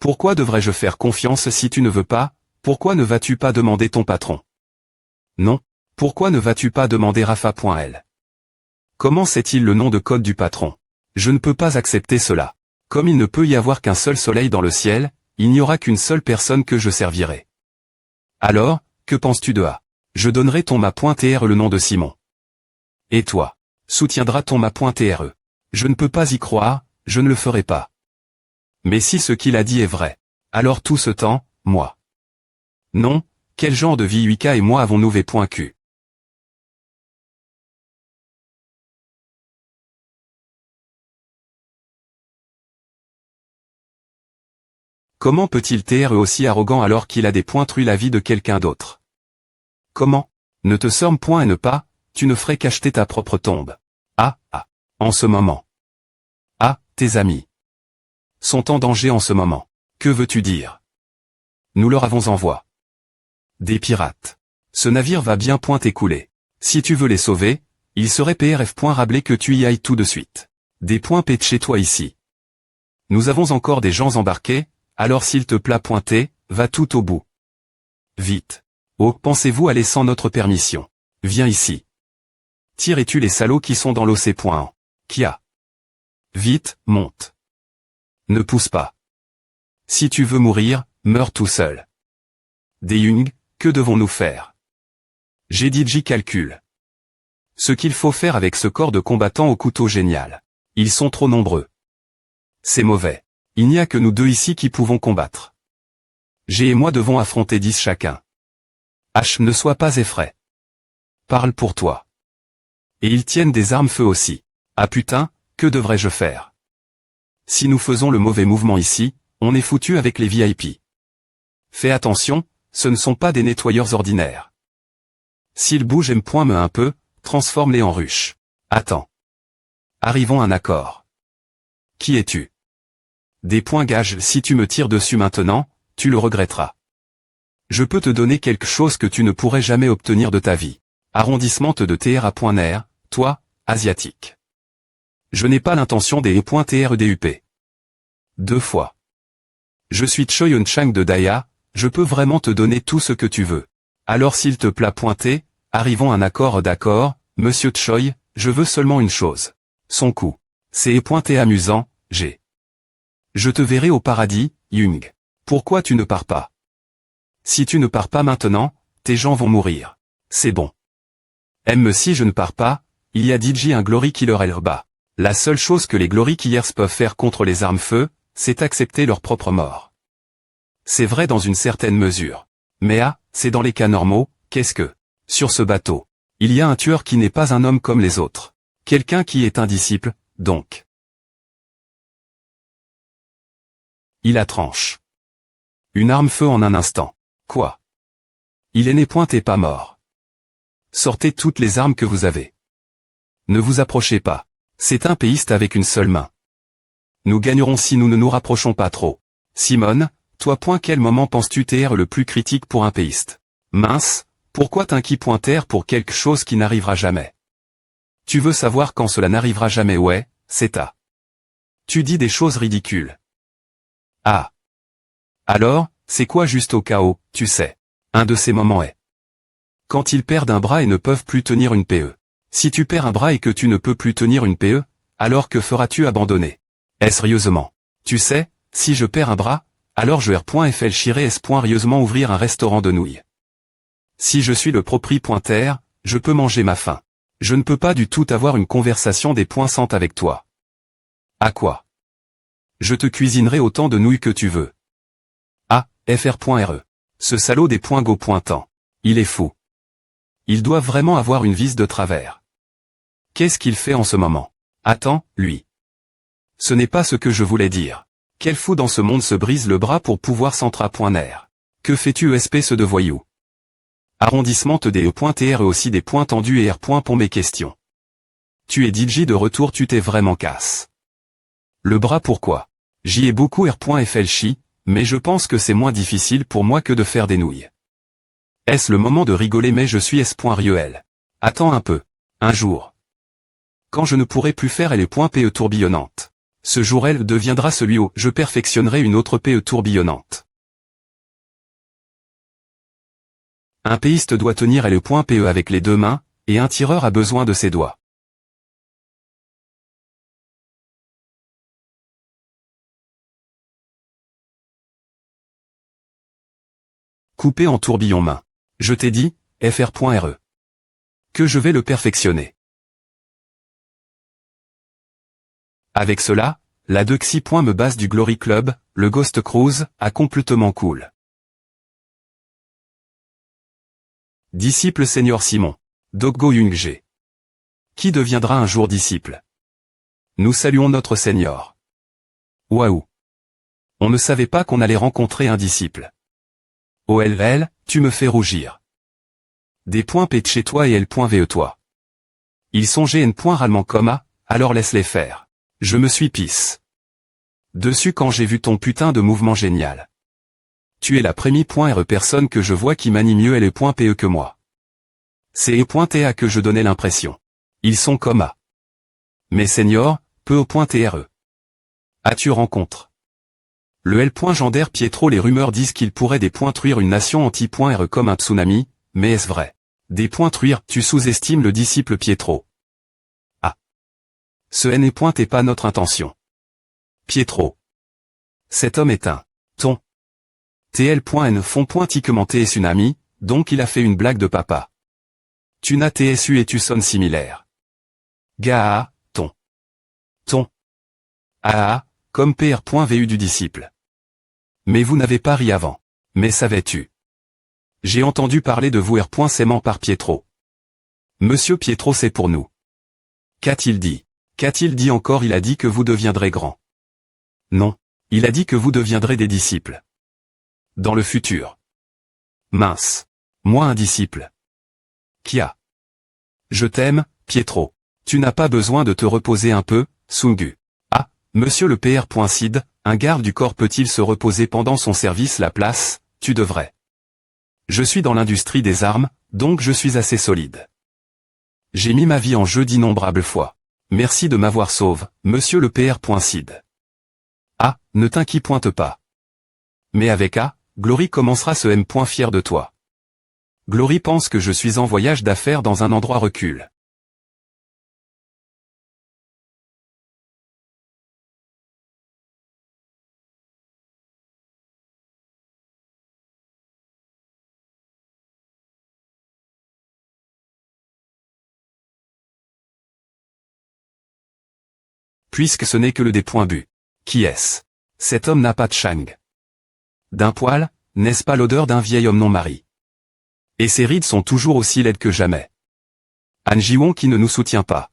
Pourquoi devrais-je faire confiance si tu ne veux pas? Pourquoi ne vas-tu pas demander ton patron? Non. Pourquoi ne vas-tu pas demander Rafa.L? Comment sait-il le nom de code du patron? Je ne peux pas accepter cela. Comme il ne peut y avoir qu'un seul soleil dans le ciel, il n'y aura qu'une seule personne que je servirai. Alors, que penses-tu de A? Je donnerai ton ma.tr le nom de Simon. Et toi? Soutiendras ton ma.tr? Je ne peux pas y croire, je ne le ferai pas. Mais si ce qu'il a dit est vrai, alors tout ce temps, moi. Non, quel genre de vie Wika et moi avons-nous V.Q? Comment peut-il être aussi arrogant alors qu'il a des pointrus la vie de quelqu'un d'autre? Comment? Ne te sorme point et ne pas, tu ne ferais qu'acheter ta propre tombe. En ce moment. Tes amis sont en danger en ce moment. Que veux-tu dire? Nous leur avons envoyé des pirates. Ce navire va bien point écouler. Si tu veux les sauver, il serait PRF.Rabelais que tu y ailles tout de suite. Des points P de chez toi ici. Nous avons encore des gens embarqués, alors s'il te plaît pointer, va tout au bout. Vite. Oh, pensez-vous aller sans notre permission? Viens ici. Tirez-tu les salauds qui sont dans l'OC.1? Qui a? Vite, monte. Ne pousse pas. Si tu veux mourir, meurs tout seul. Des Young, que devons-nous faire? J'ai dit J calcule. Ce qu'il faut faire avec ce corps de combattants au couteau génial. Ils sont trop nombreux. C'est mauvais. Il n'y a que nous deux ici qui pouvons combattre. G et moi devons affronter 10 chacun. H, ne sois pas effrayé. Parle pour toi. Et ils tiennent des armes feu aussi. Ah putain, que devrais-je faire? Si nous faisons le mauvais mouvement ici, on est foutu avec les VIP. Fais attention, ce ne sont pas des nettoyeurs ordinaires. S'ils bougent me un peu, transforme-les en ruches. Attends. Arrivons à un accord. Qui es-tu? Des points gages, si tu me tires dessus maintenant, tu le regretteras. Je peux te donner quelque chose que tu ne pourrais jamais obtenir de ta vie. Arrondissement de TRA.NR, toi, asiatique. Je n'ai pas l'intention des .TRDUP. 2 fois. Je suis Choi Chang de Daya, je peux vraiment te donner tout ce que tu veux. Alors s'il te plaît pointer, arrivons à un accord d'accord, monsieur Choi, je veux seulement une chose. Son coup. C'est pointé amusant, G. Je te verrai au paradis, Young. Pourquoi tu ne pars pas? Si tu ne pars pas maintenant, tes gens vont mourir. C'est bon. Si je ne pars pas, il y a DJ un Glory Killer L-Bas. La seule chose que les Glory Killers peuvent faire contre les armes feu, c'est accepter leur propre mort. C'est vrai dans une certaine mesure. Mais c'est dans les cas normaux, qu'est-ce que? Sur ce bateau, il y a un tueur qui n'est pas un homme comme les autres. Quelqu'un qui est un disciple, donc. Il a tranche. Une arme feu en un instant. Quoi? Il est né pointé pas mort. Sortez toutes les armes que vous avez. Ne vous approchez pas. C'est un péiste avec une seule main. Nous gagnerons si nous ne nous rapprochons pas trop. Simone, toi quel moment penses-tu être le plus critique pour un péiste? Mince, pourquoi t'inquiètes pour quelque chose qui n'arrivera jamais? Tu veux savoir quand cela n'arrivera jamais? Ouais, c'est à. Tu dis des choses ridicules. Ah. Alors, c'est quoi juste au chaos, tu sais? Un de ces moments est quand ils perdent un bras et ne peuvent plus tenir une PE. Si tu perds un bras et que tu ne peux plus tenir une PE, alors que feras-tu abandonner? Sérieusement. Tu sais, si je perds un bras, alors je réfléchirai sérieusement ouvrir un restaurant de nouilles. Si je suis le propriétaire, je peux manger ma faim. Je ne peux pas du tout avoir une conversation des poinçantes avec toi. À quoi? Je te cuisinerai autant de nouilles que tu veux. Fr.re. Ce salaud des points go pointant. Il est fou. Il doit vraiment avoir une vis de travers. Qu'est-ce qu'il fait en ce moment? Attends, lui. Ce n'est pas ce que je voulais dire. Quel fou dans ce monde se brise le bras pour pouvoir centra.ner? Que fais-tu espèce de voyou? Arrondissement TDE.TR aussi des points tendus et R. Pour mes questions. Tu es DJ de retour, tu t'es vraiment casse. Le bras pourquoi? J'y ai beaucoup R.FLCHI, mais je pense que c'est moins difficile pour moi que de faire des nouilles. Est-ce le moment de rigoler? Mais je suis S.Riel. Attends un peu. Un jour. Quand je ne pourrai plus faire les .PE tourbillonnantes. Ce jour elle deviendra celui où je perfectionnerai une autre PE tourbillonnante. Un péiste doit tenir le point PE avec les deux mains, et un tireur a besoin de ses doigts. Couper en tourbillon main. Je t'ai dit, fr.re. Que je vais le perfectionner. Avec cela, la 2xi. Me base du Glory Club, le Ghost Cruise, a complètement cool. Disciple Senior Simon. Doggo Yungje. Qui deviendra un jour disciple? Nous saluons notre Seigneur. Waouh! On ne savait pas qu'on allait rencontrer un disciple. OLL, tu me fais rougir. Des points P de chez toi et L.ve toi. Ils sont GN. Rallement comma, alors laisse-les faire. Je me suis pisse dessus quand j'ai vu ton putain de mouvement génial. Tu es la première personne que je vois qui manie mieux L.pe que moi. C'est E.ta que je donnais l'impression. Ils sont comma. Mais senior, peu au.re. As-tu rencontre? Le L.Gender Pietro. Les rumeurs disent qu'il pourrait détruire une nation anti.re comme un tsunami, mais est-ce vrai? Détruire, tu sous-estimes le disciple Pietro. Ah. Ce n'est pas notre intention. Pietro. Cet homme est un ton. TL.n font.tiquement et tsunami, donc il a fait une blague de papa. Tu n'as TSU et tu sonnes similaire. Gaa, ton. Ton. AA, comme PR.vu du disciple. Mais vous n'avez pas ri avant. Mais savais-tu? J'ai entendu parler de vous R.s'aimant par Pietro. Monsieur Pietro c'est pour nous. Qu'a-t-il dit? Qu'a-t-il dit encore? Il a dit que vous deviendrez grand. Non. Il a dit que vous deviendrez des disciples. Dans le futur. Mince. Moi un disciple. Qui a? Je t'aime, Pietro. Tu n'as pas besoin de te reposer un peu, Sungu. Ah, monsieur le PR.Cid, un garde du corps peut-il se reposer pendant son service? La place, tu devrais. Je suis dans l'industrie des armes, donc je suis assez solide. J'ai mis ma vie en jeu d'innombrables fois. Merci de m'avoir sauvé, monsieur le PR.Cid. Ah, ne t'inquiète pas. Mais avec A, Glory commencera ce M. Fier de toi. Glory pense que je suis en voyage d'affaires dans un endroit recul. Puisque ce n'est que le D.bu. Qui est-ce? Cet homme n'a pas de chang. D'un poil, n'est-ce pas l'odeur d'un vieil homme non marié? Et ses rides sont toujours aussi laides que jamais. Han Ji-won qui ne nous soutient pas.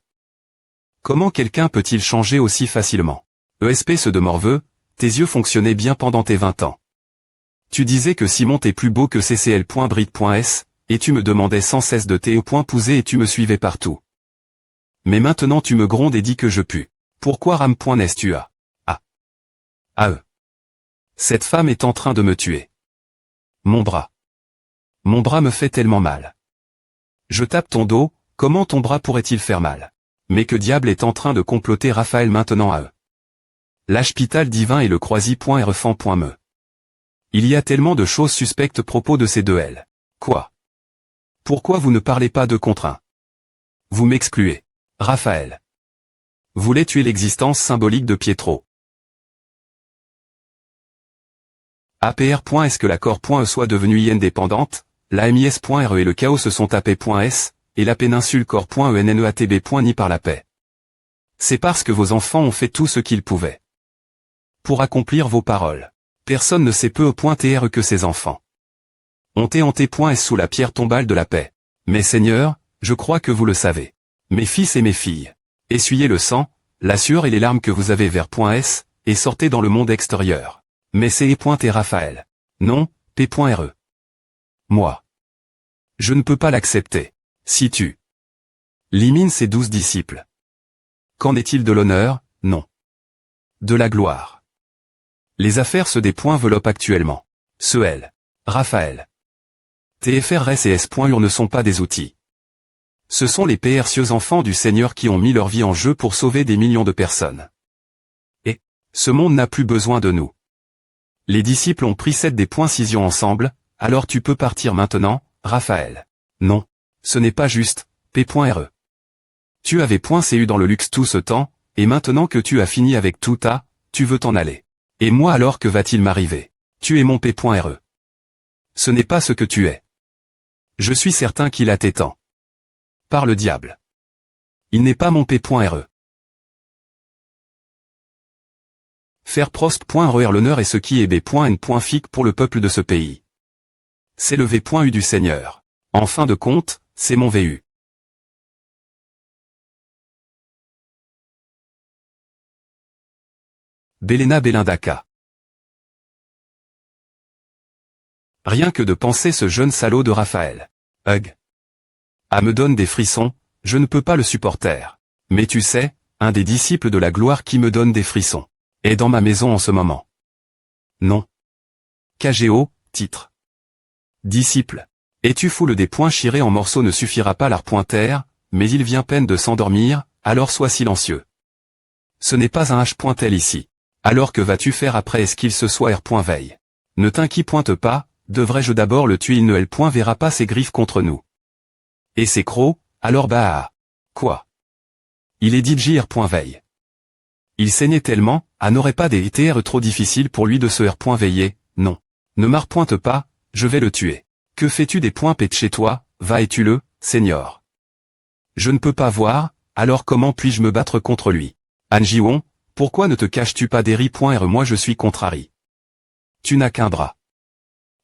Comment quelqu'un peut-il changer aussi facilement? ESP se de morveux, tes yeux fonctionnaient bien pendant tes 20 ans. Tu disais que Simon t'es plus beau que ccl.brit.s, et tu me demandais sans cesse de te.pouser et tu me suivais partout. Mais maintenant tu me grondes et dis que je pue. Pourquoi ram.nes tu as? Ah. Ah Cette femme est en train de me tuer. Mon bras. Mon bras me fait tellement mal. Je tape ton dos, comment ton bras pourrait-il faire mal? Mais que diable est en train de comploter Raphaël maintenant à eux? L'hôpital divin et le croisy.refant.me. Il y a tellement de choses suspectes propos de ces deux L. Quoi? Pourquoi vous ne parlez pas de contre un? Vous m'excluez. Raphaël. Voulait tuer l'existence symbolique de Pietro. APR. Est-ce que l'accord.e soit devenue indépendante? La MIS.re et le chaos se sont AP.s, et la péninsule corps.enneatb. Ni par la paix. C'est parce que vos enfants ont fait tout ce qu'ils pouvaient. Pour accomplir vos paroles. Personne ne sait peu au.tr que ses enfants. On T.s sous la pierre tombale de la paix. Mais Seigneur, je crois que vous le savez. Mes fils et mes filles. Essuyez le sang, la sueur et les larmes que vous avez vers.s, et sortez dans le monde extérieur. Mais c'est E.T. Raphaël. Non, P.re. Moi. Je ne peux pas l'accepter. Si tu limines ces 12 disciples. Qu'en est-il de l'honneur? Non. De la gloire. Les affaires se développent actuellement. Ce L. Raphaël. TFRS et S.ur ne sont pas des outils. Ce sont les précieux enfants du Seigneur qui ont mis leur vie en jeu pour sauver des millions de personnes. Ce monde n'a plus besoin de nous. Les disciples ont pris cette décision ensemble, alors tu peux partir maintenant, Raphaël. Non. Ce n'est pas juste, P.re. Tu avais .cu dans le luxe tout ce temps, et maintenant que tu as fini avec tout tu veux t'en aller. Et moi alors que va-t-il m'arriver? Tu es mon P.re. Ce n'est pas ce que tu es. Je suis certain qu'il a tes temps. Par le diable. Il n'est pas mon P.re. Faire prost.er l'honneur est ce qui est B.n.fic pour le peuple de ce pays. C'est le V.u du Seigneur. En fin de compte, c'est mon VU. Belena Belindaka. Rien que de penser ce jeune salaud de Raphaël. Hug. Ah, me donne des frissons, je ne peux pas le supporter. Mais tu sais, un des disciples de la gloire qui me donne des frissons est dans ma maison en ce moment. Non. KGO, titre. Disciple. Es-tu fou? Le des points chirés en morceaux ne suffira pas l'arpointer, mais il vient peine de s'endormir, alors sois silencieux. Ce n'est pas un H.tel ici. Alors que vas-tu faire après? Est-ce qu'il se soit R.veille? Ne t'inquiète pas, devrais-je d'abord le tuer? Il ne verra pas ses griffes contre nous. Et ses crocs, alors bah. Quoi? Il est DJ R.veille. Il saignait tellement, n'aurait pas des TR trop difficiles pour lui de se R.veiller, non. Ne m'arpointe pas, je vais le tuer. Que fais-tu des points P de chez toi? Va et tue-le, Seigneur. Je ne peux pas voir, alors comment puis-je me battre contre lui? Anjiwon, pourquoi ne te caches-tu pas d'Eri.re? Moi je suis contrarié. Tu n'as qu'un bras.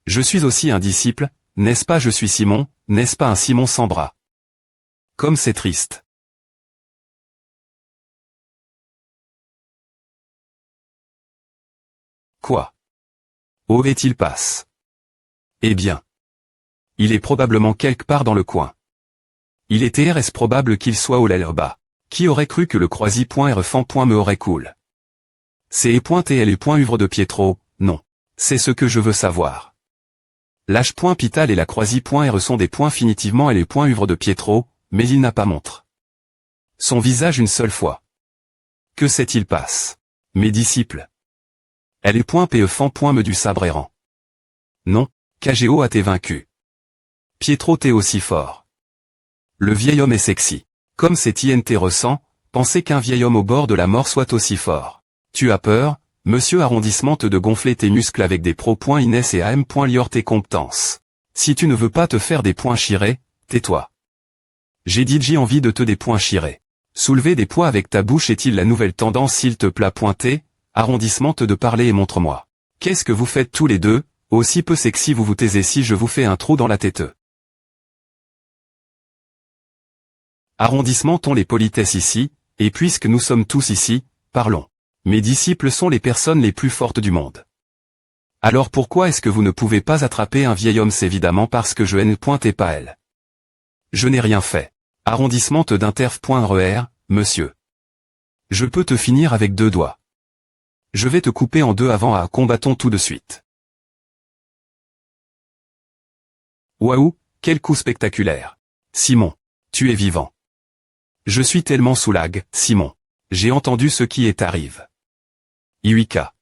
Je suis aussi un disciple, n'est-ce pas? Je suis Simon, n'est-ce pas un Simon sans bras? Comme c'est triste. Quoi? Où est-il passe? Eh bien. Il est probablement quelque part dans le coin. Il est TRS probable qu'il soit au là-bas. Qui aurait cru que le croisi.r fan. Me aurait cool? C'est E.tl.uvre de Pietro, non. C'est ce que je veux savoir. L'H.pital et la croisi.r sont des points finitivement et les .uvre de Pietro, mais il n'a pas montre son visage une seule fois. Que s'est-il passe? Mes disciples. Elle est .pe fan. Me du sabre errant. Non, KGO a été vaincu. Pietro t'es aussi fort. Le vieil homme est sexy. Comme c'est intéressant, penser qu'un vieil homme au bord de la mort soit aussi fort. Tu as peur, monsieur arrondissement de gonfler tes muscles avec des pro.ines et am. Lior tes compétences. Si tu ne veux pas te faire des points chirés, tais-toi. J'ai dit j'ai envie de te des points chirés. Soulever des poids avec ta bouche est-il la nouvelle tendance? S'il te plaît pointer, arrondissement de parler et montre-moi. Qu'est-ce que vous faites tous les deux, aussi peu sexy vous taisez si je vous fais un trou dans la tête. Arrondissement les politesses ici, et puisque nous sommes tous ici, parlons. Mes disciples sont les personnes les plus fortes du monde. Alors pourquoi est-ce que vous ne pouvez pas attraper un vieil homme? C'est évidemment parce que je et pas elle. Je n'ai rien fait. Arrondissement d'interf.er, monsieur. Je peux te finir avec 2 doigts. Je vais te couper en 2 avant à combattons tout de suite. Waouh, quel coup spectaculaire. Simon, tu es vivant. Je suis tellement soulagé, Simon. J'ai entendu ce qui est arrive. Iwika.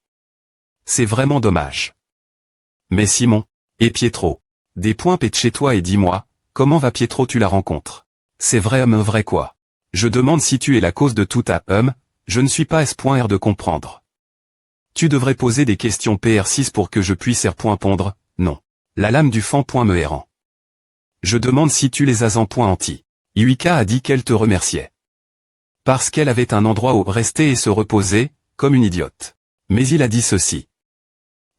C'est vraiment dommage. Mais Simon, et Pietro, des points P de chez toi et dis-moi, comment va Pietro? Tu la rencontres? C'est vrai vrai quoi? Je demande si tu es la cause de tout à je ne suis pas S.R de comprendre. Tu devrais poser des questions PR6 pour que je puisse répondre, non. La lame du fan. Me errant. Je demande si tu les as en point anti. Iwika a dit qu'elle te remerciait. Parce qu'elle avait un endroit où rester et se reposer, comme une idiote. Mais il a dit ceci.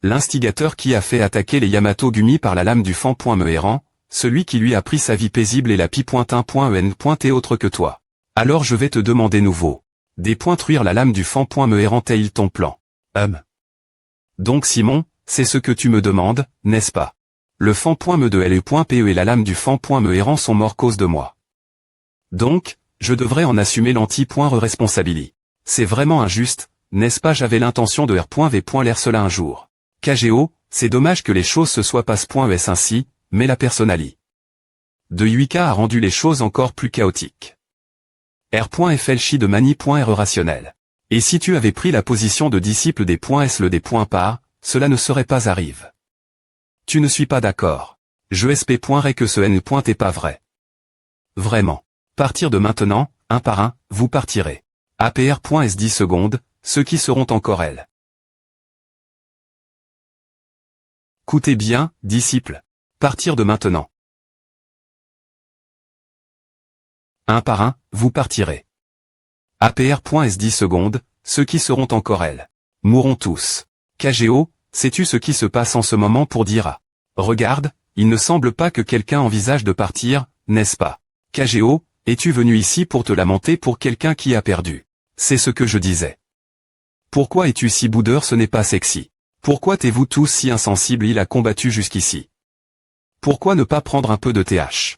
L'instigateur qui a fait attaquer les Yamato Gumi par la lame du fan. Me errant, celui qui lui a pris sa vie paisible et la pi.1.en. T'es autre que toi. Alors je vais te demander nouveau. Des points truire la lame du fan. Me errant est-il ton plan? Donc Simon, c'est ce que tu me demandes, n'est-ce pas? Le fan. Me de le.pe et la lame du fan. Me errant sont morts cause de moi. Donc, je devrais en assumer l'anti.responsabilité. C'est vraiment injuste, n'est-ce pas? J'avais l'intention de R.V. l'air cela un jour. KGO, c'est dommage que les choses se soient pas.es ainsi, mais la personnalité de Yuika a rendu les choses encore plus chaotiques. R.FL chi de mani.r rationnel. Et si tu avais pris la position de disciple des points S le des points par, cela ne serait pas arrive. Tu ne suis pas d'accord. Je sp.rai que ce n point est pas vrai. Vraiment. Partir de maintenant, un par un, vous partirez. APR.S 10 secondes, ceux qui seront encore elles. Écoutez bien, disciples. Partir de maintenant. Un par un, vous partirez. APR.S 10 secondes, ceux qui seront encore elles. Mourront tous. KGO, sais-tu ce qui se passe en ce moment pour dire ah. Regarde, il ne semble pas que quelqu'un envisage de partir, n'est-ce pas? KGO, es-tu venu ici pour te lamenter pour quelqu'un qui a perdu? C'est ce que je disais. Pourquoi es-tu si boudeur, ce n'est pas sexy? Pourquoi t'es-vous tous si insensibles, il a combattu jusqu'ici? Pourquoi ne pas prendre un peu de TH?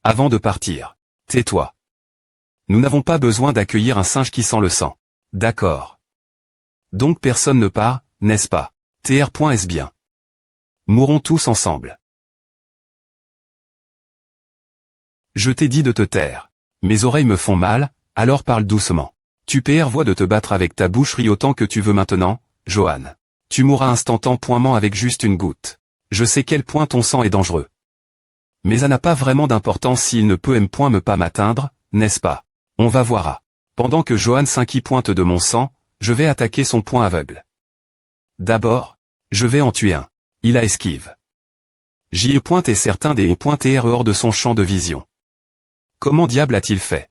Avant de partir. Tais-toi. Nous n'avons pas besoin d'accueillir un singe qui sent le sang. D'accord. Donc personne ne part, n'est-ce pas? TR.S bien. Mourrons tous ensemble. Je t'ai dit de te taire. Mes oreilles me font mal, alors parle doucement. Tu voix de te battre avec ta bouche, ris autant que tu veux maintenant, Johan. Tu mourras instantanément avec juste une goutte. Je sais quel point ton sang est dangereux. Mais ça n'a pas vraiment d'importance s'il ne peut me pas m'atteindre, n'est-ce pas? On va voir à. Pendant que Johan s'inquiète pointe de mon sang, je vais attaquer son point aveugle. D'abord, je vais en tuer un. Il a esquive. J'y ai pointé certain des pointés hors de son champ de vision. Comment diable a-t-il fait?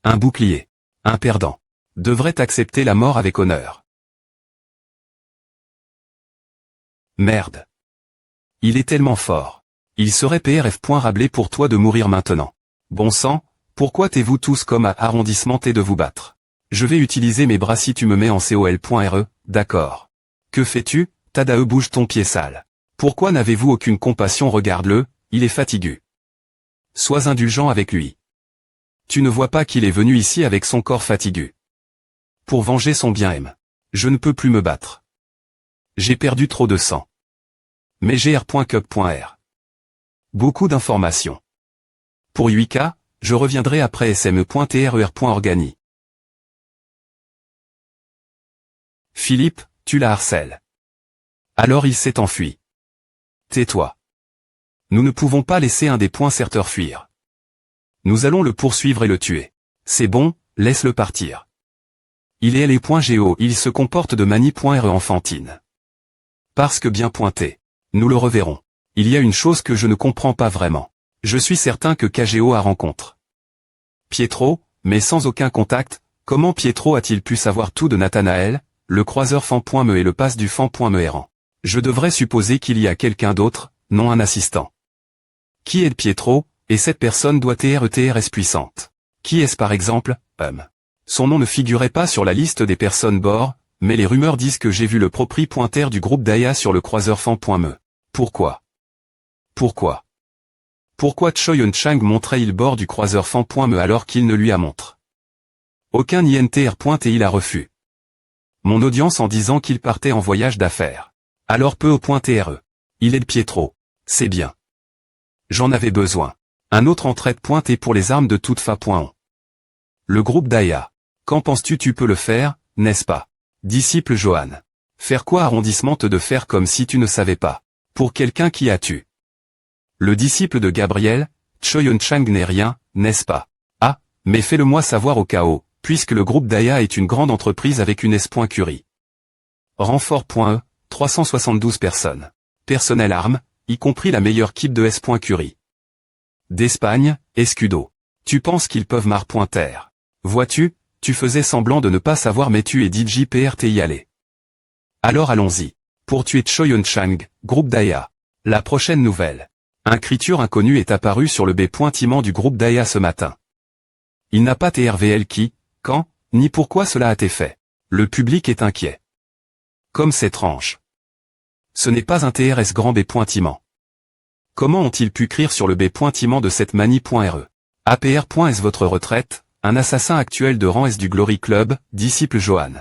Un bouclier. Un perdant. Devrait accepter la mort avec honneur. Merde. Il est tellement fort. Il serait PRF.rablé pour toi de mourir maintenant. Bon sang, pourquoi t'es-vous tous comme à arrondissement et de vous battre? Je vais utiliser mes bras si tu me mets en COL.RE, d'accord. Que fais-tu? Tadae, bouge ton pied sale. Pourquoi n'avez-vous aucune compassion? Regarde-le, il est fatigué. Sois indulgent avec lui. Tu ne vois pas qu'il est venu ici avec son corps fatigué. Pour venger son bien-aime. Je ne peux plus me battre. J'ai perdu trop de sang. Mais gr.cup.r. Beaucoup d'informations. Pour 8K, je reviendrai après sme.ter.organi. Philippe, tu la harcèles. Alors il s'est enfui. Tais-toi. Nous ne pouvons pas laisser un des poincerteurs fuir. Nous allons le poursuivre et le tuer. C'est bon, laisse-le partir. Il est les points géo, il se comporte de manie.re enfantine. Parce que bien pointé. Nous le reverrons. Il y a une chose que je ne comprends pas vraiment. Je suis certain que KGO a rencontre. Pietro, mais sans aucun contact, comment Pietro a-t-il pu savoir tout de Nathanaël, le croiseur fan.me et le passe du fan.me errant? Je devrais supposer qu'il y a quelqu'un d'autre, non un assistant. Qui est Pietro, et cette personne doit être puissante? Qui est-ce par exemple? Son nom ne figurait pas sur la liste des personnes bord, mais les rumeurs disent que j'ai vu le propriétaire du groupe Daya sur le croiseur fan.me. Pourquoi? Pourquoi? Pourquoi Choyun Chang montrait-il bord du croiseur fan.me alors qu'il ne lui a montre? Aucun INTR. Et il a refus. Mon audience en disant qu'il partait en voyage d'affaires. Alors peu au point TRE. Il est de Pietro. C'est bien. J'en avais besoin. Un autre entraide pointé pour les armes de toute fa.on. Le groupe Daya. Qu'en penses-tu? Tu peux le faire, n'est-ce pas? Disciple Johan. Faire quoi? Arrondissement de faire comme si tu ne savais pas. Pour quelqu'un qui a tué. Le disciple de Gabriel, Choyun Chang n'est rien, n'est-ce pas? Ah, mais fais-le-moi savoir au chaos, puisque le groupe Daya est une grande entreprise avec une S.Curie. Renfort.e, 372 personnes. Personnel armes, y compris la meilleure équipe de S.Curie. D'Espagne, Escudo. Tu penses qu'ils peuvent mar.ter. Vois-tu, tu faisais semblant de ne pas savoir mais tu es DJPRT y aller. Alors allons-y. Pour tuer Choyun Chang, groupe Daya. La prochaine nouvelle. Un écriture inconnu est apparu sur le B-pointiment du groupe Daya ce matin. Il n'a pas TRVL qui, quand, ni pourquoi cela a été fait. Le public est inquiet. Comme c'est étrange. Ce n'est pas un TRS grand B-pointiment. Comment ont-ils pu écrire sur le B-pointiment de cette manie.re? APR.S votre retraite, un assassin actuel de rang S du Glory Club, disciple Johan.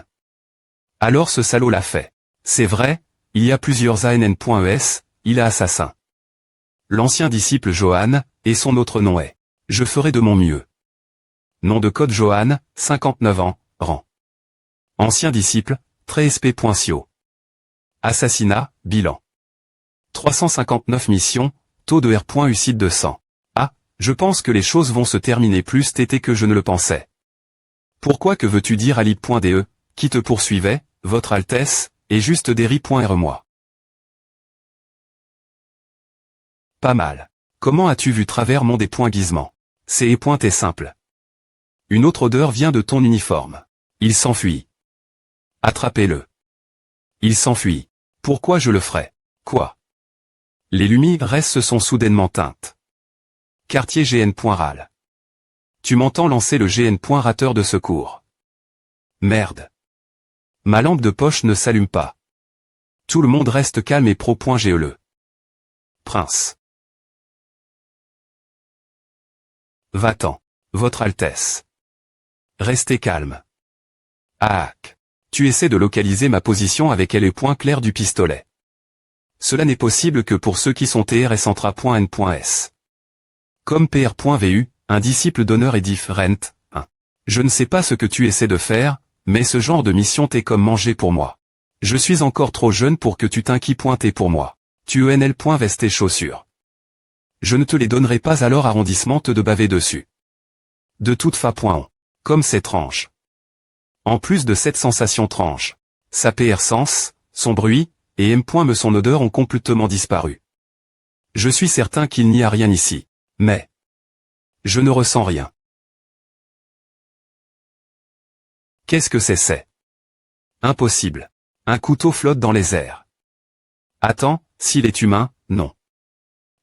Alors ce salaud l'a fait. C'est vrai, il y a plusieurs ANN.ES, il est assassin. L'ancien disciple Johan, et son autre nom est. Je ferai de mon mieux. Nom de code Johan, 59 ans, rang. Ancien disciple, sp.cio. Assassinat, bilan. 359 missions, taux de R.Ucide de 100. Ah, je pense que les choses vont se terminer plus tété que je ne le pensais. Pourquoi que veux-tu dire Ali.de, qui te poursuivait, Votre Altesse, et juste Derry.re moi. Pas mal. Comment as-tu vu travers mon déguisement? C'est est simple. Une autre odeur vient de ton uniforme. Il s'enfuit. Attrapez-le. Il s'enfuit. Pourquoi je le ferais? Quoi? Les lumières se sont soudainement teintes. Quartier GN.ral. Tu m'entends lancer le GN.rateur de secours. Merde. Ma lampe de poche ne s'allume pas. Tout le monde reste calme et pro.GE. Prince. Va-t'en, Votre Altesse. Restez calme. Ah. Tu essaies de localiser ma position avec les points clairs du pistolet. Cela n'est possible que pour ceux qui sont TRS-Entra.N.S. Comme PR.VU, un disciple d'honneur est différent. Je ne sais pas ce que tu essaies de faire, mais ce genre de mission t'est comme manger pour moi. Je suis encore trop jeune pour que tu t'inquiètes pour moi. Tu ENL.veste tes chaussures. Je ne te les donnerai pas alors arrondissement te de baver dessus. De toute façon, comme c'est tranche. En plus de cette sensation tranche, sa PR sens, son bruit, et M. me son odeur ont complètement disparu. Je suis certain qu'il n'y a rien ici, mais je ne ressens rien. Qu'est-ce que c'est? Impossible. Un couteau flotte dans les airs. Attends, s'il est humain, non.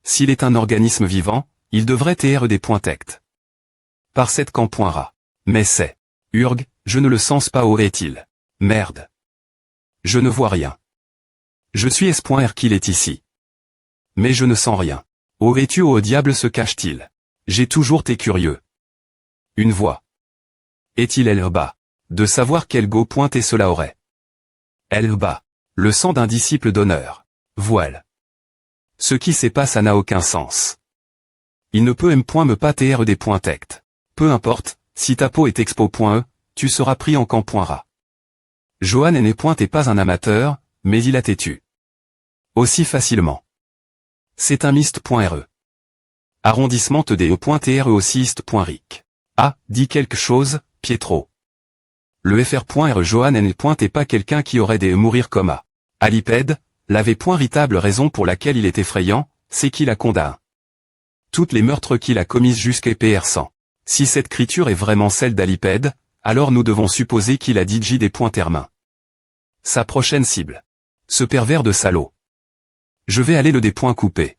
S'il est un organisme vivant, il devrait être des pointectes. Par cette camp.ra. Mais c'est. Urg, je ne le sens pas où est-il. Merde. Je ne vois rien. Je suis S.R qu'il est ici. Mais je ne sens rien. Où es-tu au diable se cache-t-il? J'ai toujours été curieux. Une voix. Est-il elle bas? De savoir quel go pointé cela aurait. Elle bas. Le sang d'un disciple d'honneur. Voile. Ce qui s'est passé n'a aucun sens. Il ne peut me pas tr des pointectes. Peu importe, si ta peau est expo.e, tu seras pris en camp.ra. Johan n'est pas un amateur, mais il a têtu. Aussi facilement. C'est un mist.re. Arrondissement TDE.TRE aussi ist.ric. Ah, dit quelque chose, Pietro. Le FR.re Johan n'est pas quelqu'un qui aurait des mourir comme à Alipède, l'avait véritable raison pour laquelle il est effrayant, c'est qu'il a condamné toutes les meurtres qu'il a commises jusqu'à PR100. Si cette créature est vraiment celle d'Alipède, alors nous devons supposer qu'il a DJ des points termains. Sa prochaine cible. Ce pervers de salaud. Je vais aller le des points coupés.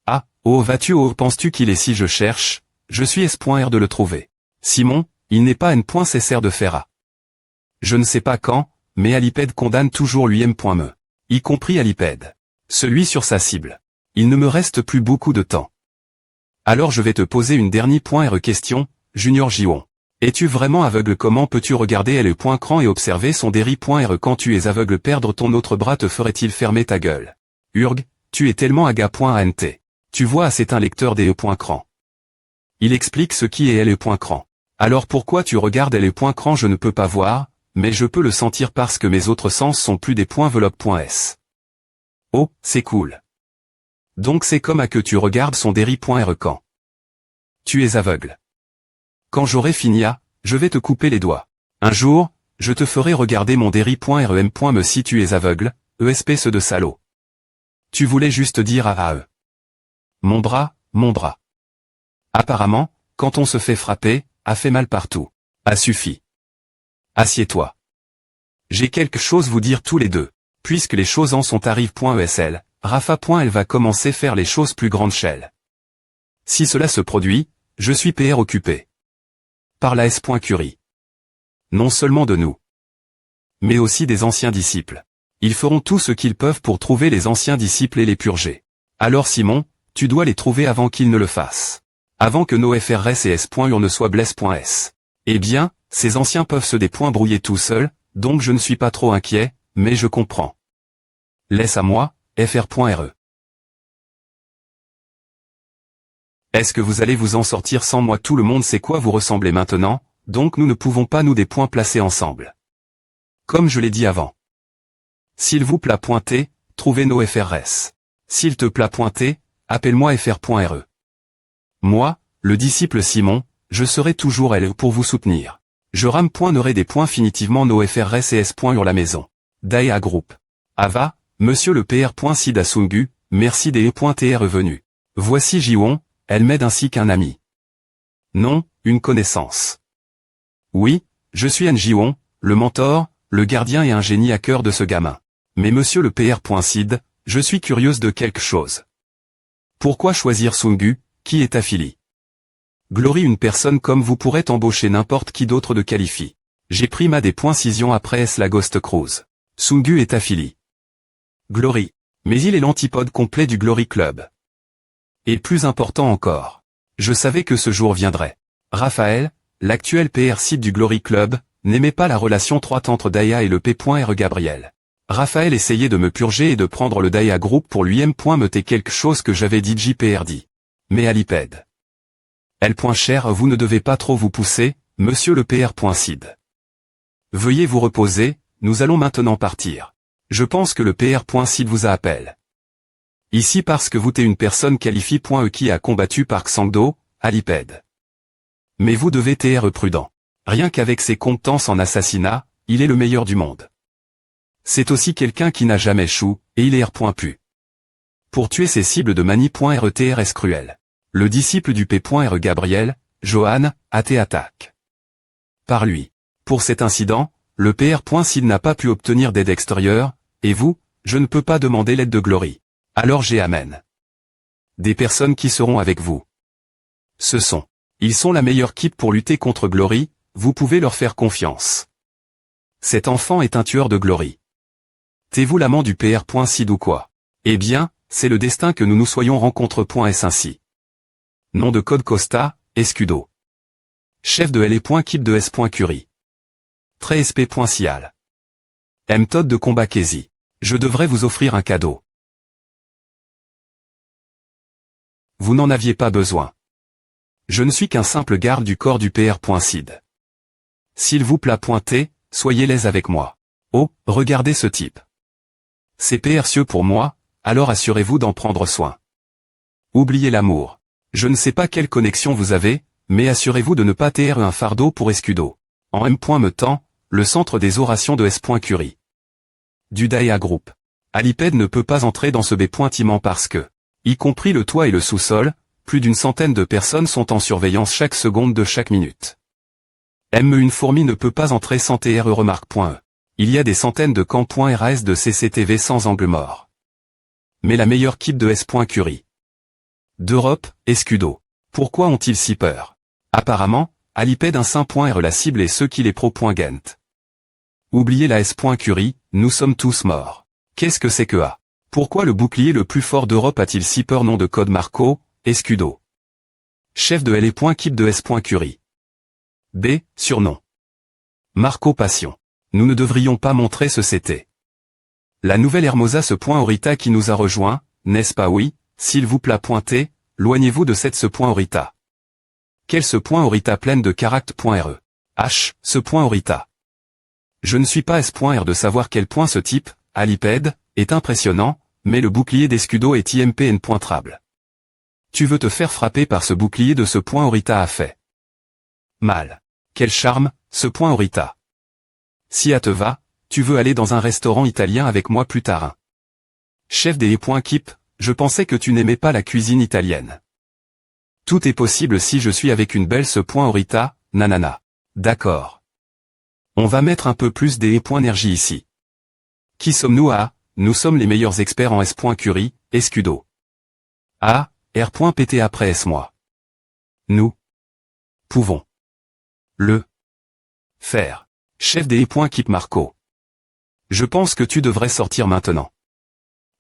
Ah, oh vas-tu oh penses-tu qu'il est si je cherche, je suis S.R de le trouver. Simon, il n'est pas N.CSR de Ferra. Je ne sais pas quand, mais Alipède condamne toujours lui M.me. Y compris Alipède. Celui sur sa cible. Il ne me reste plus beaucoup de temps. Alors je vais te poser une dernière question, Junior Gion. Es-tu vraiment aveugle? Comment peux-tu regarder le point cran et observer son Derry.re quand tu es aveugle? Perdre ton autre bras te ferait-il fermer ta gueule? Urg, tu es tellement aga.ant. Tu vois c'est un lecteur des e.cran. Il explique ce qui est le.cran. Alors pourquoi tu regardes le point cran? Je ne peux pas voir, mais je peux le sentir parce que mes autres sens sont plus des points veloppe.s. Oh, c'est cool. Donc c'est comme à que tu regardes son Derry.re quand tu es aveugle. Quand j'aurai fini je vais te couper les doigts. Un jour, je te ferai regarder mon Derry.re me si tu es aveugle, espèce de salaud. Tu voulais juste dire eux. Mon bras. Apparemment, quand on se fait frapper, a fait mal partout. A suffi. Assieds-toi. J'ai quelque chose vous dire tous les deux. Puisque les choses en sont arrive.esl, Rafa.elle va commencer faire les choses plus grande échelle. Si cela se produit, je suis PR occupé. Par la S.Curie. Non seulement de nous, mais aussi des anciens disciples. Ils feront tout ce qu'ils peuvent pour trouver les anciens disciples et les purger. Alors Simon, tu dois les trouver avant qu'ils ne le fassent. Avant que nos FRS et S.ur ne soient bless.s. Eh bien, ces anciens peuvent se débrouiller tout seuls, donc je ne suis pas trop inquiet, mais je comprends. Laisse à moi, FR.re. Est-ce que vous allez vous en sortir sans moi? Tout le monde sait quoi vous ressemblez maintenant, donc nous ne pouvons pas nous des points placés ensemble. Comme je l'ai dit avant. S'il vous plaît pointer, trouvez nos FRS. S'il te plaît pointer, appelle-moi fr.re. Moi, le disciple Simon, je serai toujours là pour vous soutenir. Je rame.nerai des points finitivement nos FRS et S.ur la maison. Daya Group. Ava, monsieur le PR.sid Asungu, merci des E.tr venu. Voici Jiwon, elle m'aide ainsi qu'un ami. Non, une connaissance. Oui, je suis Jiwon, le mentor, le gardien et un génie à cœur de ce gamin. Mais monsieur le PR.sid, je suis curieuse de quelque chose. Pourquoi choisir Sungu, qui est affilié? Glory, une personne comme vous pourrait embaucher n'importe qui d'autre de qualifie. J'ai pris ma des points cision après S la Ghost Cruise. Sungu est affilié. Glory. Mais il est l'antipode complet du Glory Club. Et plus important encore. Je savais que ce jour viendrait. Raphaël, l'actuel PR-site du Glory Club, n'aimait pas la relation étroite entre Daya et le P.R Gabriel. Raphaël essayait de me purger et de prendre le Daya Group pour lui me quelque chose que j'avais dit JPR dit. Mais Aliped. L.cher vous ne devez pas trop vous pousser, monsieur le PR.sid. Veuillez vous reposer, nous allons maintenant partir. Je pense que le PR.sid vous appelle. Ici parce que vous êtes une personne qualifie.e qui a combattu Park Sang-do, Aliped. Mais vous devez être prudent. Rien qu'avec ses compétences en assassinat, il est le meilleur du monde. C'est aussi quelqu'un qui n'a jamais échoué, et il est R.pu. Pour tuer ses cibles de mani.RTRS cruel. Le disciple du P.R Gabriel, Johan, a été attaque. Par lui. Pour cet incident, le PR.sid n'a pas pu obtenir d'aide extérieure, et vous, je ne peux pas demander l'aide de Glory. Alors j'ai amène. Des personnes qui seront avec vous. Ils sont la meilleure équipe pour lutter contre Glory, vous pouvez leur faire confiance. Cet enfant est un tueur de Glory. T'es-vous l'amant du PR.sid ou quoi? Eh bien, c'est le destin que nous nous soyons rencontre.s ainsi. Nom de code Costa, Escudo. Chef de L.Keep de S.Curie. Très SP.Cial. Méthode de combat Kezi. Je devrais vous offrir un cadeau. Vous n'en aviez pas besoin. Je ne suis qu'un simple garde du corps du PR.sid. S'il vous plaît pointez, soyez l'aise avec moi. Oh, regardez ce type. C'est précieux pour moi, alors assurez-vous d'en prendre soin. Oubliez l'amour. Je ne sais pas quelle connexion vous avez, mais assurez-vous de ne pas être un fardeau pour Escudo. En M.me temps, le centre des orations de S.Curie. Du Daya Group. Aliped ne peut pas entrer dans ce bâtiment parce que, y compris le toit et le sous-sol, plus d'une centaine de personnes sont en surveillance chaque seconde de chaque minute. Une fourmi ne peut pas entrer sans TR remarque.e. Il y a des centaines de camps.ras de CCTV sans angle mort. Mais la meilleure équipe de S.Curie. D'Europe, Escudo. Pourquoi ont-ils si peur? Apparemment, Aliped un saint.r la cible et ceux qui les pro.gent. Oubliez la S.Curie, nous sommes tous morts. Qu'est-ce que c'est que A? Pourquoi le bouclier le plus fort d'Europe a-t-il si peur? Nom de code Marco, Escudo. Chef de L.Keep de S.Curie. B. Surnom. Marco Passion. Nous ne devrions pas montrer ce c'était. La nouvelle Hermosa ce point Orita qui nous a rejoint, n'est-ce pas? Oui, s'il vous plaît pointez, loignez-vous de ce point Orita. Quel ce point Orita pleine de caractère.re. H, ce point Orita. Je ne suis pas S.R de savoir quel point ce type, Aliped, est impressionnant, mais le bouclier d'Escudo est IMPN.trable. Tu veux te faire frapper par ce bouclier de ce point Orita a fait. Mal. Quel charme, ce point Orita. Si à te va, tu veux aller dans un restaurant italien avec moi plus tard. Chef des E.Keep, je pensais que tu n'aimais pas la cuisine italienne. Tout est possible si je suis avec une belle ce point Orita, nanana. D'accord. On va mettre un peu plus des E.Énergie ici. Qui sommes-nous à? Nous sommes les meilleurs experts en S.Curie, Escudo. A, R.PT après S-moi. Nous pouvons le faire. Chef des E.Keep Marco. Je pense que tu devrais sortir maintenant.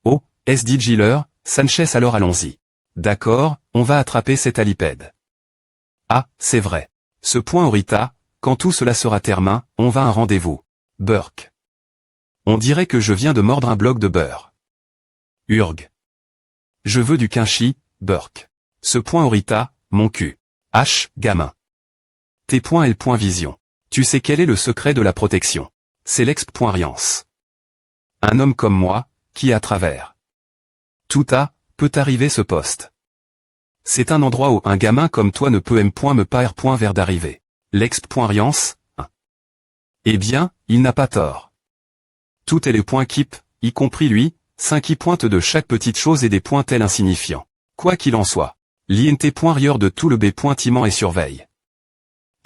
Oh, SD Giller, Sanchez alors allons-y. D'accord, on va attraper cet Aliped. Ah, c'est vrai. Ce point Orita, quand tout cela sera terminé, on va à un rendez-vous. Burke. On dirait que je viens de mordre un bloc de beurre. Urg. Je veux du quinchi, Burke. Ce point Orita, mon cul. H, gamin. Tes points et le point vision. Tu sais quel est le secret de la protection. C'est l'exp.riance. Un homme comme moi, qui à travers tout peut arriver ce poste. C'est un endroit où un gamin comme toi ne peut me pas vers d'arriver. L'exp.riance, eh bien, il n'a pas tort. Tout est le point keep, y compris lui, 5 qui pointe de chaque petite chose et des points tels insignifiants. Quoi qu'il en soit, l'INT.rieur de tout le B.timent et surveille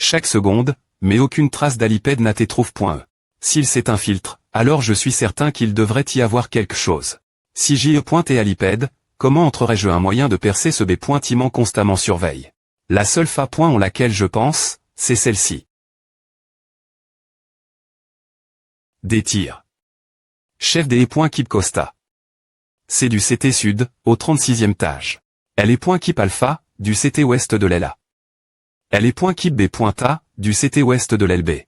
chaque seconde, mais aucune trace d'Aliped n'a trouve.e. S'il s'est un filtre, alors je suis certain qu'il devrait y avoir quelque chose. Si JE. Aliped, comment entrerais-je un moyen de percer ce B.timent constamment surveille? La seule en laquelle je pense, c'est celle-ci. Des tirs. Chef des Keep Costa. C'est du CT Sud, au 36e étage. Elle est Keep Alpha, du CT Ouest de l'LA. Elle est Keep B.A, du CT Ouest de l'LB.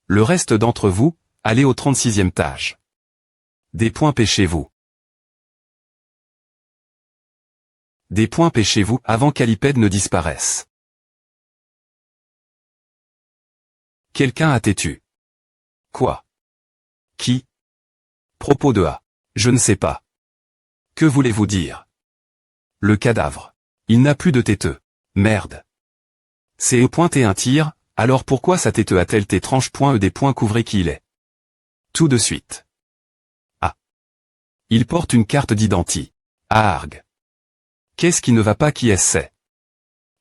Le reste d'entre vous, allez au 36e étage. Des points pêchez-vous. Des points pêchez-vous avant qu'Aliped ne disparaisse. Quelqu'un a têtu. Quoi? Qui? Propos de A. Je ne sais pas. Que voulez-vous dire? Le cadavre. Il n'a plus de têteux. Merde. C'est et un tir, alors pourquoi sa tête a-t-elle des points couvrez qui il est? Tout de suite. Ah. Il porte une carte d'identité. Arg. Qu'est-ce qui ne va pas qui est-ce c'est?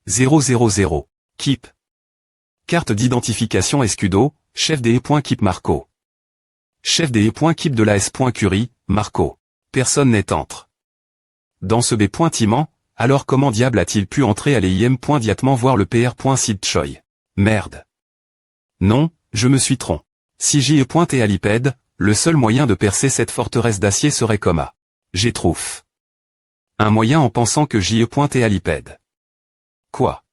000. Keep. Carte d'identification Escudo, chef des Keep Marco. Chef des Keep de la S.Curie, Marco. Personne n'est entre. Dans ce B.timent, alors comment diable a-t-il pu entrer à l'IM.diatement voir le PR.Sid Choi? Merde. Non, je me suis trompé. Si j'y ai Aliped, le seul moyen de percer cette forteresse d'acier serait comme A. J'ai trouvé. Un moyen en pensant que j'y ai Aliped. Quoi?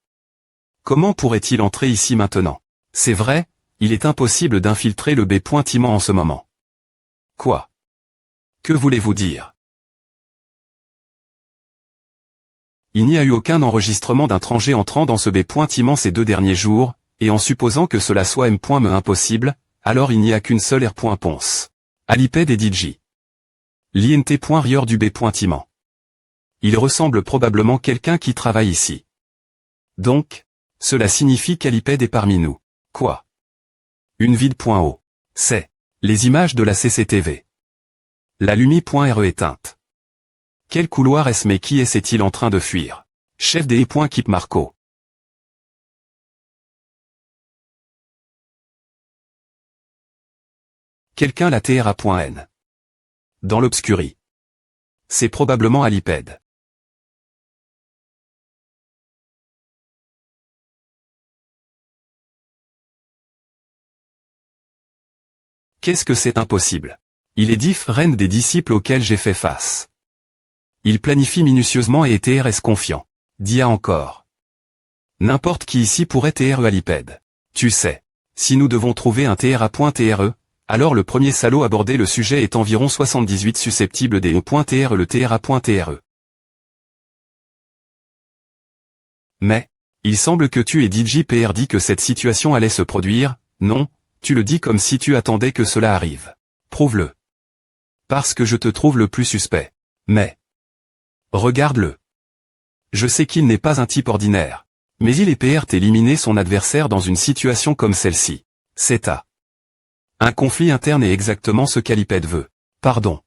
Comment pourrait-il entrer ici maintenant? C'est vrai, il est impossible d'infiltrer le B.timent en ce moment. Quoi? Que voulez-vous dire? Il n'y a eu aucun enregistrement d'un étranger entrant dans ce B.timent ces 2 derniers jours, et en supposant que cela soit M.me impossible, alors il n'y a qu'une seule R.Ponce. Aliped et DJ. L'INT.rieur du B.timent. Il ressemble probablement quelqu'un qui travaille ici. Donc, cela signifie qu'Aliped est parmi nous. Quoi? Une vide.o. C'est les images de la CCTV. La Lumi.re éteinte. Quel couloir est-ce mais qui est-il en train de fuir? Chef des Keep Marco. Quelqu'un la TRA.N. Dans l'obscurie. C'est probablement Aliped. Qu'est-ce que c'est impossible? Il est différent des disciples auxquels j'ai fait face. Il planifie minutieusement et est TRS confiant. Dia encore. N'importe qui ici pourrait TRE Aliped. Tu sais. Si nous devons trouver un TRA.TRE, alors le premier salaud abordé le sujet est environ 78 susceptible des E.TRE le TRA.TRE. Mais, il semble que tu et DJPR dit que cette situation allait se produire, non, tu le dis comme si tu attendais que cela arrive. Prouve-le. Parce que je te trouve le plus suspect. Mais, regarde-le. Je sais qu'il n'est pas un type ordinaire. Mais il est PR éliminer son adversaire dans une situation comme celle-ci. C'est un conflit interne est exactement ce qu'Aliped veut. Pardon.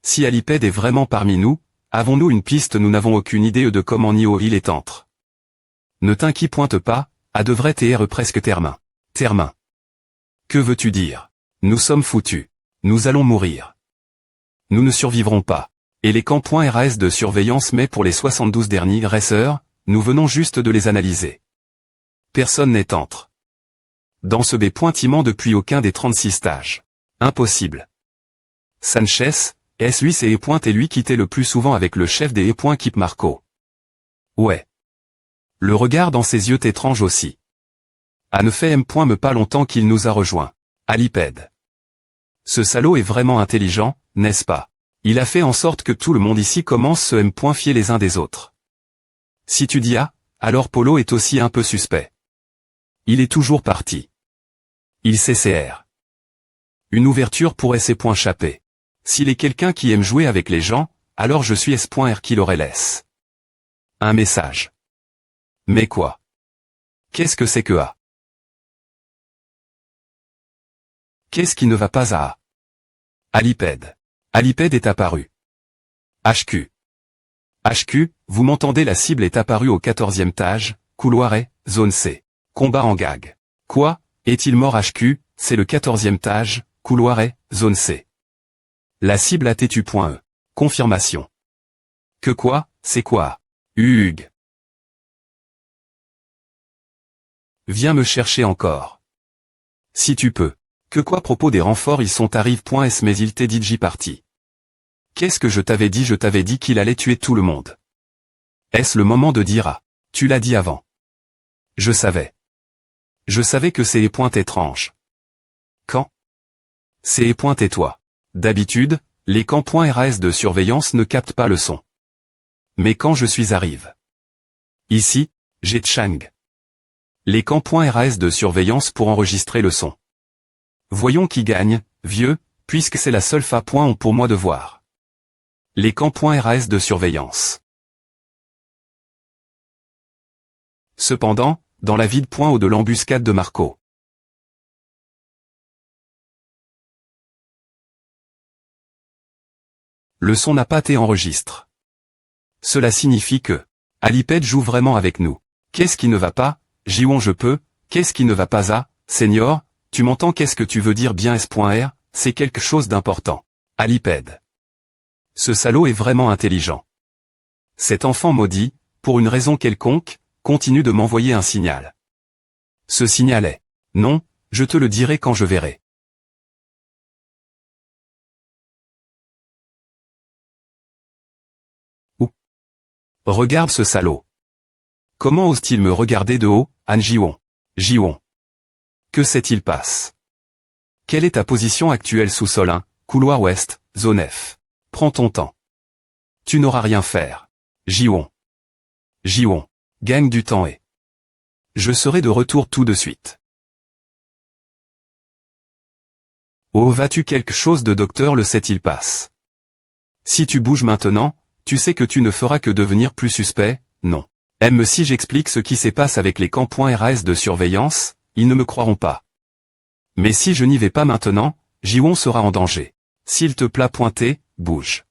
Si Aliped est vraiment parmi nous, avons-nous une piste? Nous n'avons aucune idée de comment ni où il est entre. Ne t'inquiète pas, à devrait TR presque termin. Termin. Que veux-tu dire? Nous sommes foutus. Nous allons mourir. Nous ne survivrons pas. Et les camps.RAS de surveillance mais pour les 72 derniers heures, nous venons juste de les analyser. Personne n'est entre. Dans ce B.timent depuis aucun des 36 stages. Impossible. Sanchez, est-ce lui c'est et lui quittait le plus souvent avec le chef des Keep Marco. Ouais. Le regard dans ses yeux étrange aussi. A ne fait me pas longtemps qu'il nous a rejoints. Aliped. Ce salaud est vraiment intelligent, n'est-ce pas? Il a fait en sorte que tout le monde ici commence se fier les uns des autres. Si tu dis A, alors Polo est aussi un peu suspect. Il est toujours parti. Il CCR. Une ouverture pourrait s'échapper. S'il est quelqu'un qui aime jouer avec les gens, alors je suis S.R qui l'aurait laisse. Un message. Mais quoi? Qu'est-ce que c'est que A? Qu'est-ce qui ne va pas à A? Aliped. Aliped est apparu. HQ. HQ, vous m'entendez, la cible est apparue au 14e étage, couloir E, zone C. Combat en gag. Quoi? Est-il mort? HQ, c'est le 14e étage, couloir E, zone C. La cible a TTU.E. Confirmation. Que quoi? C'est quoi? Hugues. Viens me chercher encore. Si tu peux. Que quoi? Propos des renforts, ils sont arrive.s mais il t'est dit J parti. Qu'est-ce que je t'avais dit? Je t'avais dit qu'il allait tuer tout le monde. Est-ce le moment de dire ah? Tu l'as dit avant. Je savais. Je savais que c'est les pointes étranges. Quand? C'est les pointes et toi. D'habitude, les camps.RAS de surveillance ne captent pas le son. Mais quand je suis arrive. Ici, j'ai Chang. Les camps.RAS de surveillance pour enregistrer le son. Voyons qui gagne, vieux, puisque c'est la seule fa.on pour moi de voir. Les camps.RAS de surveillance. Cependant, dans la vide.o de l'embuscade de Marco. Le son n'a pas été enregistré. Cela signifie que Aliped joue vraiment avec nous. Qu'est-ce qui ne va pas? Jiwon je peux. Qu'est-ce qui ne va pas à? Senior, tu m'entends? Qu'est-ce que tu veux dire bien S.R? C'est quelque chose d'important. Aliped. Ce salaud est vraiment intelligent. Cet enfant maudit, pour une raison quelconque, continue de m'envoyer un signal. Ce signal est « Non, je te le dirai quand je verrai ». Ou regarde ce salaud. Comment ose-t-il me regarder de haut, An Jiwon? Jiwon. Que sait-il passe? Quelle est ta position actuelle? Sous-sol 1, couloir ouest, zone F. Prends ton temps. Tu n'auras rien faire. Jiwon. Jiwon. Gagne du temps et je serai de retour tout de suite. Oh, vas-tu quelque chose de docteur? Le sait-il passe? Si tu bouges maintenant, tu sais que tu ne feras que devenir plus suspect, non. Même si j'explique ce qui se passe avec les camps.RAS de surveillance, ils ne me croiront pas. Mais si je n'y vais pas maintenant, Jiwon sera en danger. S'il te plaît pointer, bouge.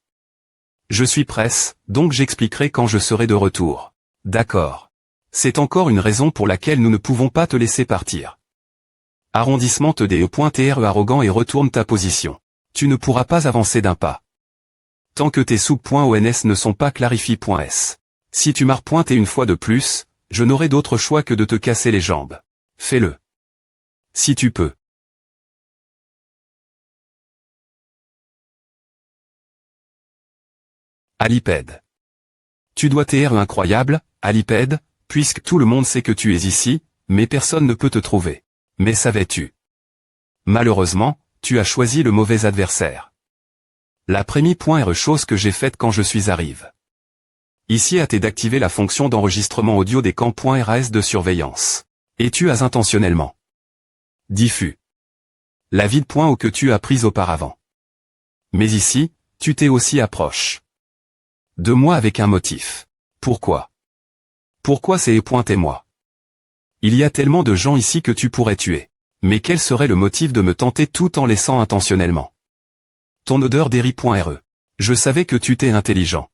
Je suis presse, donc j'expliquerai quand je serai de retour. D'accord. C'est encore une raison pour laquelle nous ne pouvons pas te laisser partir. Arrondissement TDE.TRE arrogant et retourne ta position. Tu ne pourras pas avancer d'un pas. Tant que tes sous-ONS ne sont pas clarifiés.s. Si tu m'as pointé une fois de plus, je n'aurai d'autre choix que de te casser les jambes. Fais-le. Si tu peux. Aliped. Tu dois être incroyable, Aliped, puisque tout le monde sait que tu es ici, mais personne ne peut te trouver. Mais savais-tu? Malheureusement, tu as choisi le mauvais adversaire. La première chose que j'ai faite quand je suis arrivé. Ici a été d'activer la fonction d'enregistrement audio des camps.RAS de surveillance. Et tu as intentionnellement diffus la vide.o que tu as prise auparavant. Mais ici, tu t'es aussi approché de moi avec un motif. Pourquoi? Pourquoi c'est pointez-moi? Il y a tellement de gens ici que tu pourrais tuer. Mais quel serait le motif de me tenter tout en laissant intentionnellement? Ton odeur d'Eri.re. Je savais que tu t'es intelligent.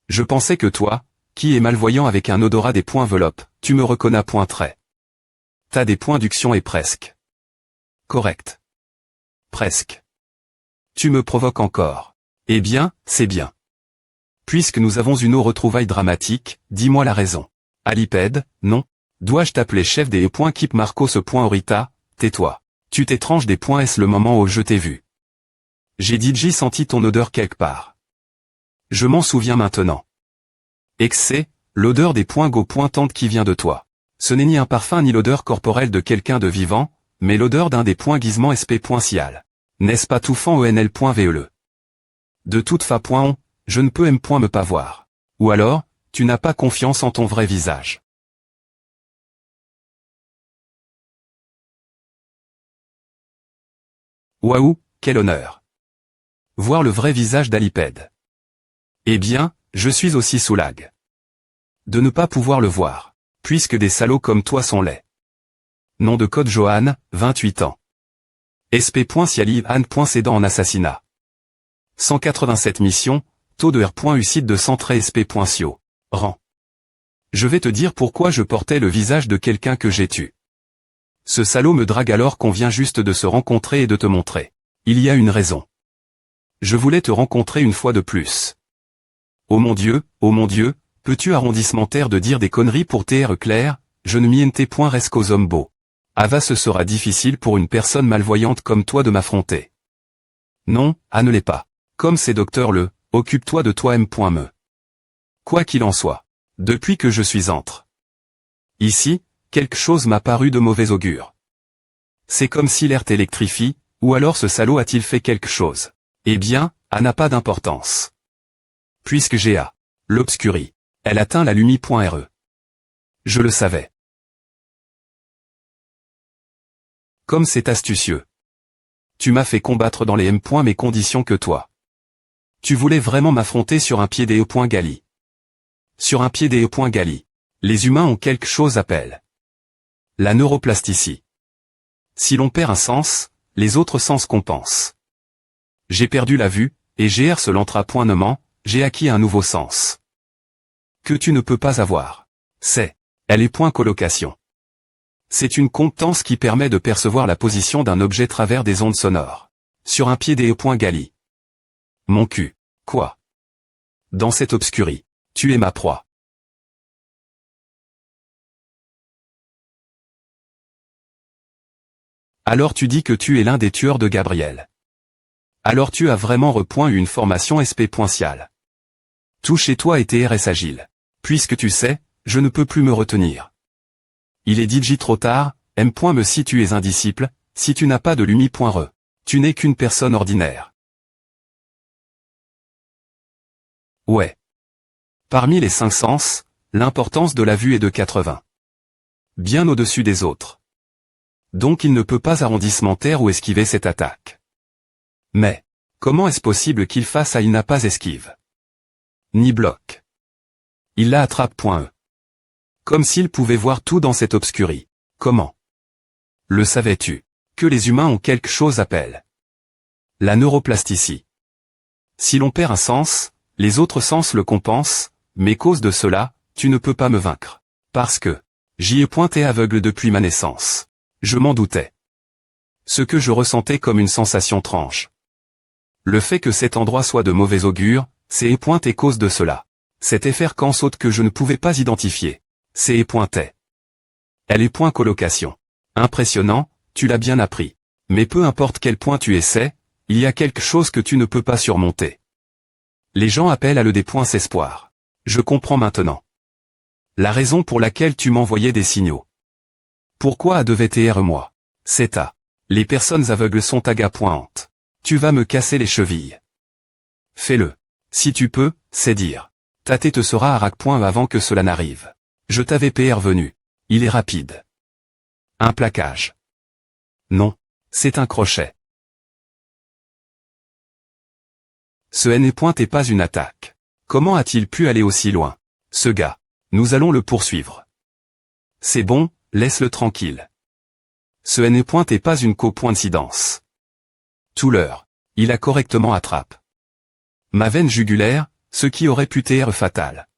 Je pensais que toi, qui es malvoyant avec un odorat des points enveloppe, tu me reconnais point trait. T'as des points d'uction et presque. Correct. Presque. Tu me provoques encore. Eh bien, c'est bien. Puisque nous avons une retrouvaille dramatique, dis-moi la raison. Aliped, non? Dois-je t'appeler chef des points Keep Marco ce point Orita? Tais-toi. Tu t'étranges des points. Est-ce le moment où je t'ai vu? J'ai senti ton odeur quelque part. Je m'en souviens maintenant. Excès, l'odeur des points go pointantes qui vient de toi. Ce n'est ni un parfum ni l'odeur corporelle de quelqu'un de vivant, mais l'odeur d'un des points guisements sp.cial. N'est-ce pas touffant onl.vele? De toute fa.on, je ne peux me pas voir. Ou alors, tu n'as pas confiance en ton vrai visage. Waouh, quel honneur. Voir le vrai visage d'Alipède. Eh bien, je suis aussi soulage. De ne pas pouvoir le voir, puisque des salauds comme toi sont laids. Nom de code Johan, 28 ans. SP.Siali Anne.Cédant en assassinat. 187 missions, taux de R.Ucide de 113 SP.Sio. Rang. Je vais te dire pourquoi je portais le visage de quelqu'un que j'ai tué. Ce salaud me drague alors qu'on vient juste de se rencontrer et de te montrer. Il y a une raison. Je voulais te rencontrer une fois de plus. Oh mon Dieu, peux-tu arrondissementaire de dire des conneries pour TR clair, je ne miente point resqu'aux hommes beaux. Ava ce sera difficile pour une personne malvoyante comme toi de m'affronter. Non, ne l'est pas. Comme c'est docteur le, occupe-toi de toi M.Me. Quoi qu'il en soit. Depuis que je suis entre. Ici, quelque chose m'a paru de mauvais augure. C'est comme si l'air t'électrifie, ou alors ce salaud a-t-il fait quelque chose. Eh bien, n'a pas d'importance. Puisque j'ai l'obscurie. Elle atteint la lumi.re. Je le savais. Comme c'est astucieux. Tu m'as fait combattre dans les M. Mes conditions que toi. Tu voulais vraiment m'affronter sur un pied des E.Gali. Sur un pied des E.Gali. Les humains ont quelque chose appelle la neuroplasticité. Si l'on perd un sens, les autres sens compensent. J'ai perdu la vue, et j'ai ce l'entrapointement, j'ai acquis un nouveau sens. Que tu ne peux pas avoir. Elle est point colocation. C'est une compétence qui permet de percevoir la position d'un objet travers des ondes sonores. Sur un pied des E.Gali. Mon cul. Quoi? Dans cette obscurie, tu es ma proie. Alors tu dis que tu es l'un des tueurs de Gabriel. Alors tu as vraiment eu une formation SP.Cial. Tout chez toi est TRS agile. Puisque tu sais, je ne peux plus me retenir. Il est DJ trop tard, M.Me si tu es un disciple, si tu n'as pas de lumi.re. Tu n'es qu'une personne ordinaire. Ouais. Parmi les 5 sens, l'importance de la vue est de 80. Bien au-dessus des autres. Donc il ne peut pas arrondissementaire ou esquiver cette attaque. Mais, comment est-ce possible qu'il fasse il n'a pas esquive? Ni bloc. Il la attrape.E. Comme s'il pouvait voir tout dans cette obscurie. Comment? Le savais-tu? Que les humains ont quelque chose appelle la neuroplasticité. Si l'on perd un sens, les autres sens le compensent, mais cause de cela, tu ne peux pas me vaincre. Parce que, j'y ai pointé aveugle depuis ma naissance. Je m'en doutais. Ce que je ressentais comme une sensation tranche. Le fait que cet endroit soit de mauvais augure, c'est et cause de cela. Cette effervescence haute que je ne pouvais pas identifier. C'est et. Elle est point colocation. Impressionnant, tu l'as bien appris. Mais peu importe quel point tu essaies, il y a quelque chose que tu ne peux pas surmonter. Les gens appellent à le des points espoir. Je comprends maintenant. La raison pour laquelle tu m'envoyais des signaux. Pourquoi devait TR moi? C'est à. Les personnes aveugles sont agapointes. Tu vas me casser les chevilles. Fais-le. Si tu peux, c'est dire. Ta tête te sera à rac-point avant que cela n'arrive. Je t'avais PR venu. Il est rapide. Un plaquage. Non. C'est un crochet. Ce n'est pas une attaque. Comment a-t-il pu aller aussi loin? Ce gars. Nous allons le poursuivre. C'est bon, laisse-le tranquille. Ce n'est pas une coïncidence. Tout l'heure. Il a correctement attrape. Ma veine jugulaire, ce qui aurait pu être fatal.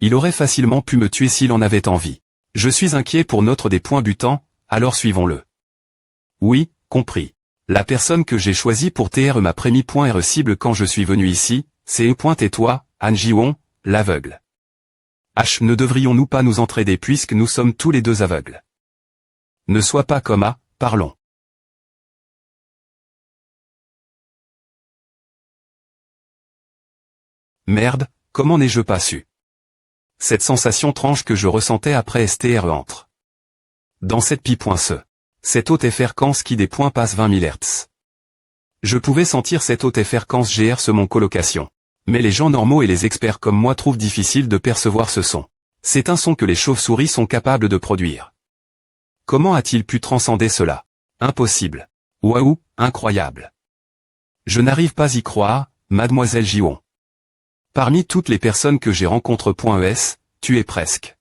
Il aurait facilement pu me tuer s'il en avait envie. Je suis inquiet pour notre des points butants, alors suivons-le. Oui, compris. La personne que j'ai choisie pour TR m'a prémis .R cible quand je suis venu ici, c'est et toi, Anne Jiwon, l'aveugle. Ne devrions-nous pas nous entraider puisque nous sommes tous les deux aveugles? Ne sois pas comme parlons. Merde, comment n'ai-je pas su? Cette sensation tranche que je ressentais après STR entre. Dans cette pi.ce. Cette haute fréquence qui des points passe 20 000 Hz. Je pouvais sentir cette haute fréquence GR mon colocation. Mais les gens normaux et les experts comme moi trouvent difficile de percevoir ce son. C'est un son que les chauves-souris sont capables de produire. Comment a-t-il pu transcender cela? Impossible. Waouh, incroyable. Je n'arrive pas à y croire, mademoiselle Jiwon. Parmi toutes les personnes que j'ai rencontrées.es, tu es presque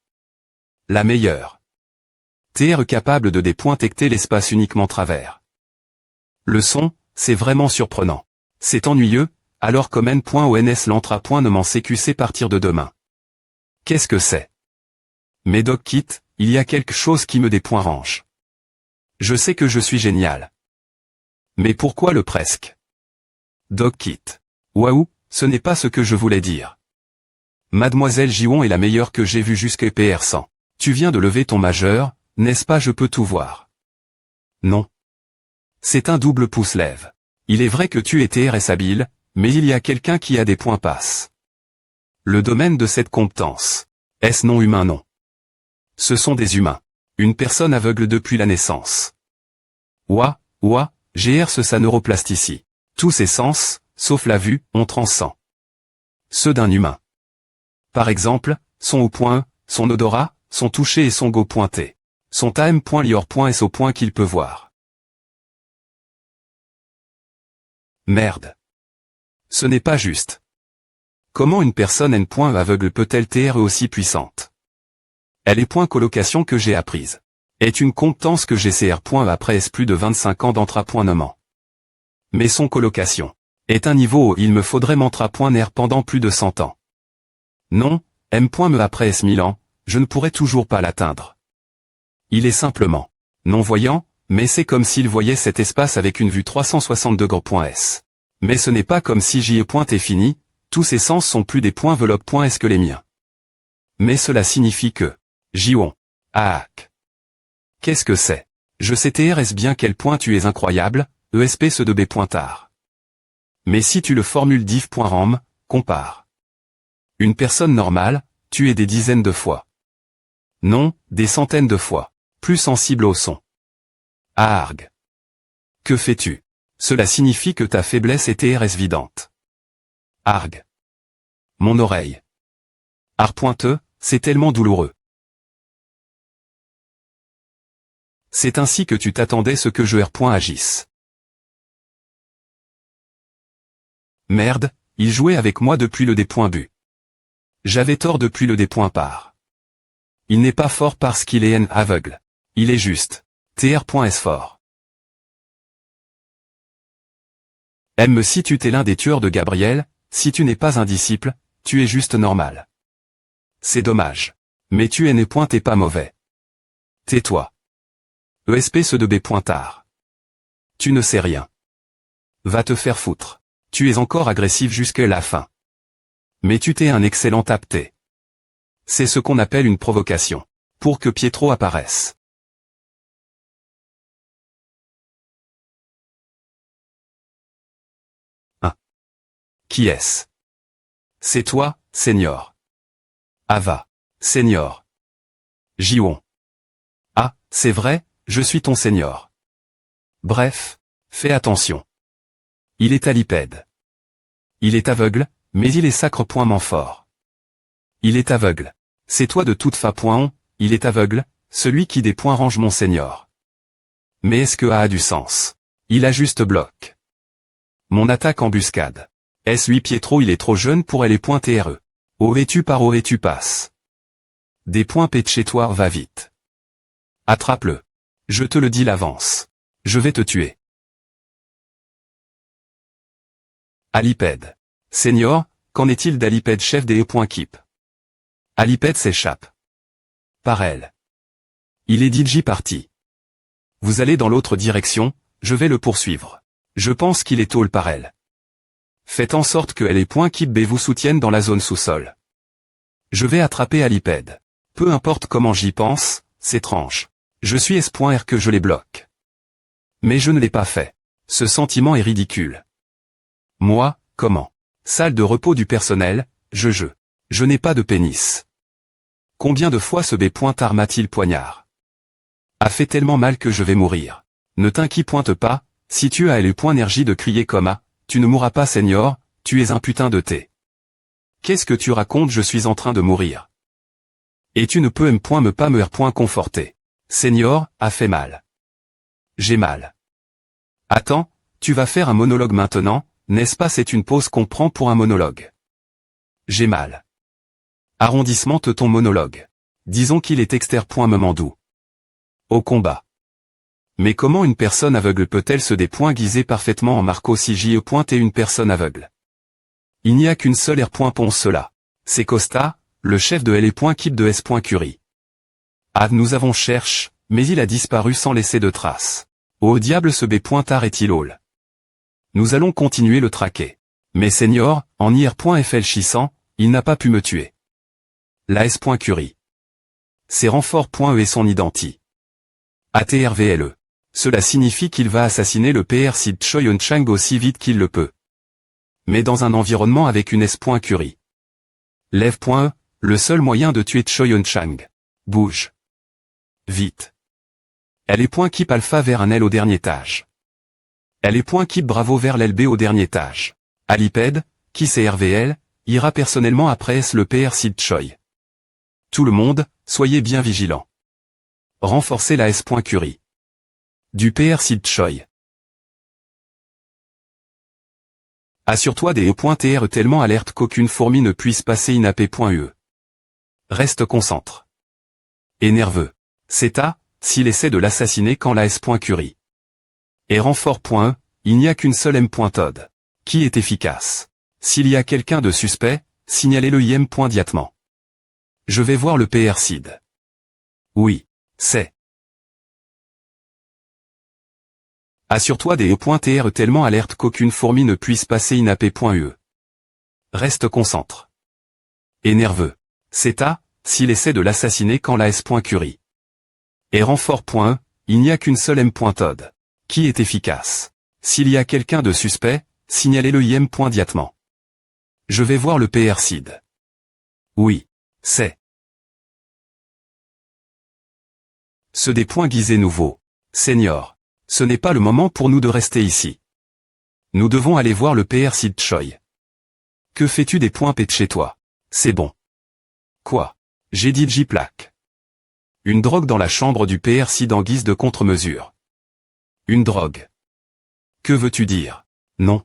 la meilleure. TR capable de dépointer l'espace uniquement travers. Le son, c'est vraiment surprenant. C'est ennuyeux, alors comme n.ons l'entra. Ne m'en CQC partir de demain. Qu'est-ce que c'est? Mais Doc Kit, il y a quelque chose qui me dérange. Je sais que je suis génial. Mais pourquoi le presque? Doc Kit. Waouh, ce n'est pas ce que je voulais dire. Mademoiselle Jiwon est la meilleure que j'ai vue jusqu'à PR100. Tu viens de lever ton majeur, n'est-ce pas? Je peux tout voir. Non. C'est un double pouce-lève. Il est vrai que tu es TRS habile, mais il y a quelqu'un qui a des points passes. Le domaine de cette compétence. Est-ce non humain? Non. Ce sont des humains. Une personne aveugle depuis la naissance. Ouah, GR sa neuroplasticité. Tous ses sens, sauf la vue, on transcend. Ceux d'un humain. Par exemple, son au point, son odorat, son toucher et son go pointé. Son time.lior.s au point qu'il peut voir. Merde. Ce n'est pas juste. Comment une personne aveugle peut-elle être aussi puissante? Elle est colocation que j'ai apprise. Est une compétence que j'ai après plus de 25 ans d'entrapointement. Mais son colocation est un niveau où il me faudrait m'entrapoiner pendant plus de 100 ans. Non, me après 1000 ans, je ne pourrais toujours pas l'atteindre. Il est simplement non-voyant, mais c'est comme s'il voyait cet espace avec une vue 360 degrés.s. Mais ce n'est pas comme si j'y est fini, tous ses sens sont plus des points veloppe.s que les miens. Mais cela signifie que Jiwon. Qu'est-ce que c'est? Je sais TRS bien quel point tu es incroyable, ESP ce de B. Mais si tu le formules div.ram, compare. Une personne normale, tu es des dizaines de fois. Non, des centaines de fois. Plus sensible au son. Arg. Que fais-tu? Cela signifie que ta faiblesse est TRS vidante. Arg. Mon oreille. Pointeux, c'est tellement douloureux. C'est ainsi que tu t'attendais ce que je agisse. Merde, il jouait avec moi depuis le D.bu. J'avais tort depuis le D.par. Il n'est pas fort parce qu'il est aveugle. Il est juste. TR.s fort. Si tu t'es l'un des tueurs de Gabriel, si tu n'es pas un disciple, tu es juste normal. C'est dommage. Mais tu t'es pas mauvais. Tais-toi. ESP ce de B. Tu ne sais rien. Va te faire foutre. Tu es encore agressif jusqu'à la fin. Mais tu t'es un excellent apté. C'est ce qu'on appelle une provocation. Pour que Pietro apparaisse. Qui est-ce? C'est toi, Senior. Ava. Senior. Jiwon. Ah, c'est vrai, je suis ton Senior. Bref, fais attention. Il est alipède. Il est aveugle, mais il est sacre.ment fort. Il est aveugle. C'est toi de toute fa. Il est aveugle, celui qui des points range mon Senior. Mais est-ce que a du sens? Il a juste bloc. Mon attaque embuscade. Oui Pietro il est trop jeune pour aller pointer RE. Aurais-tu par aurais-tu passe. Des points pète chez toi va vite. Attrape-le. Je te le dis l'avance. Je vais te tuer. Alipède. Senior, qu'en est-il d'Alipède chef des E.keep? Alipède s'échappe. Par elle. Il est DJ parti. Vous allez dans l'autre direction, je vais le poursuivre. Je pense qu'il est tôle par elle. Faites en sorte que L.keep B vous soutiennent dans la zone sous-sol. Je vais attraper Alipède. Peu importe comment j'y pense, c'est étrange. Je suis S.R que je les bloque. Mais je ne l'ai pas fait. Ce sentiment est ridicule. Moi, comment? Salle de repos du personnel, je n'ai pas de pénis. Combien de fois ce B.tar m'a-t-il poignard? A fait tellement mal que je vais mourir. Ne t'inquiète pas, si tu as l'énergie de crier comme A, tu ne mourras pas Senior, tu es un putain de thé. Qu'est-ce que tu racontes, je suis en train de mourir. Et tu ne peux me pas me conforter. Senior, a fait mal. J'ai mal. Attends, tu vas faire un monologue maintenant, n'est-ce pas? C'est une pause qu'on prend pour un monologue. J'ai mal. Arrondissement de ton monologue. Disons qu'il est exter.memandou. Au combat. Mais comment une personne aveugle peut-elle se déguiser parfaitement en Marco si J.E. et une personne aveugle? Il n'y a qu'une seule R.Ponce cela. C'est Costa, le chef de L.E. Kip de S. Curie. Ah, nous avons cherché, mais il a disparu sans laisser de traces. Au diable ce B. Arrête-il all. Nous allons continuer le traquer. Mais Senior, en IR.FL chissant, il n'a pas pu me tuer. La S. Curie. C'est renfort.E et son identi. ATRVLE. Cela signifie qu'il va assassiner le PR Sid Choi Chang aussi vite qu'il le peut. Mais dans un environnement avec une S. Curie. Lève.E, le seul moyen de tuer Choi Chang. Bouge. Vite. Elle est Kip alpha vers un L au dernier étage. Elle est Kip bravo vers l'LB au dernier étage. Aliped, qui c'est RVL, ira personnellement après S le PR Sid Choi. Tout le monde, soyez bien vigilants. Renforcez la S. Curie. Du PR Sid Choi. Assure-toi des E.TR tellement alerte qu'aucune fourmi ne puisse passer inappé.ue. Reste concentre. Et nerveux. C'est à, s'il essaie de l'assassiner quand la S. Curie. Et renfort.e, il n'y a qu'une seule M. Todd. Qui est efficace. S'il y a quelqu'un de suspect, signalez-le IM. Diatement. Je vais voir le PR Sid. Oui. C'est. Assure-toi des E.TR tellement alerte qu'aucune fourmi ne puisse passer inappé.ue. Reste concentre. Et nerveux. C'est à, s'il essaie de l'assassiner quand la S. Curie. Et renfort.e, il n'y a qu'une seule M. Todd. Qui est efficace. S'il y a quelqu'un de suspect, signalez-le IM. Diatement. Je vais voir le PR Sid. Oui. C'est. Ce des points guisés nouveaux. Senior. Ce n'est pas le moment pour nous de rester ici. Nous devons aller voir le PR Sid Choi. Que fais-tu des points pète chez toi? C'est bon. Quoi? J'ai dit J-Plaque. Une drogue dans la chambre du PR Sid en guise de contre-mesure. Une drogue. Que veux-tu dire? Non.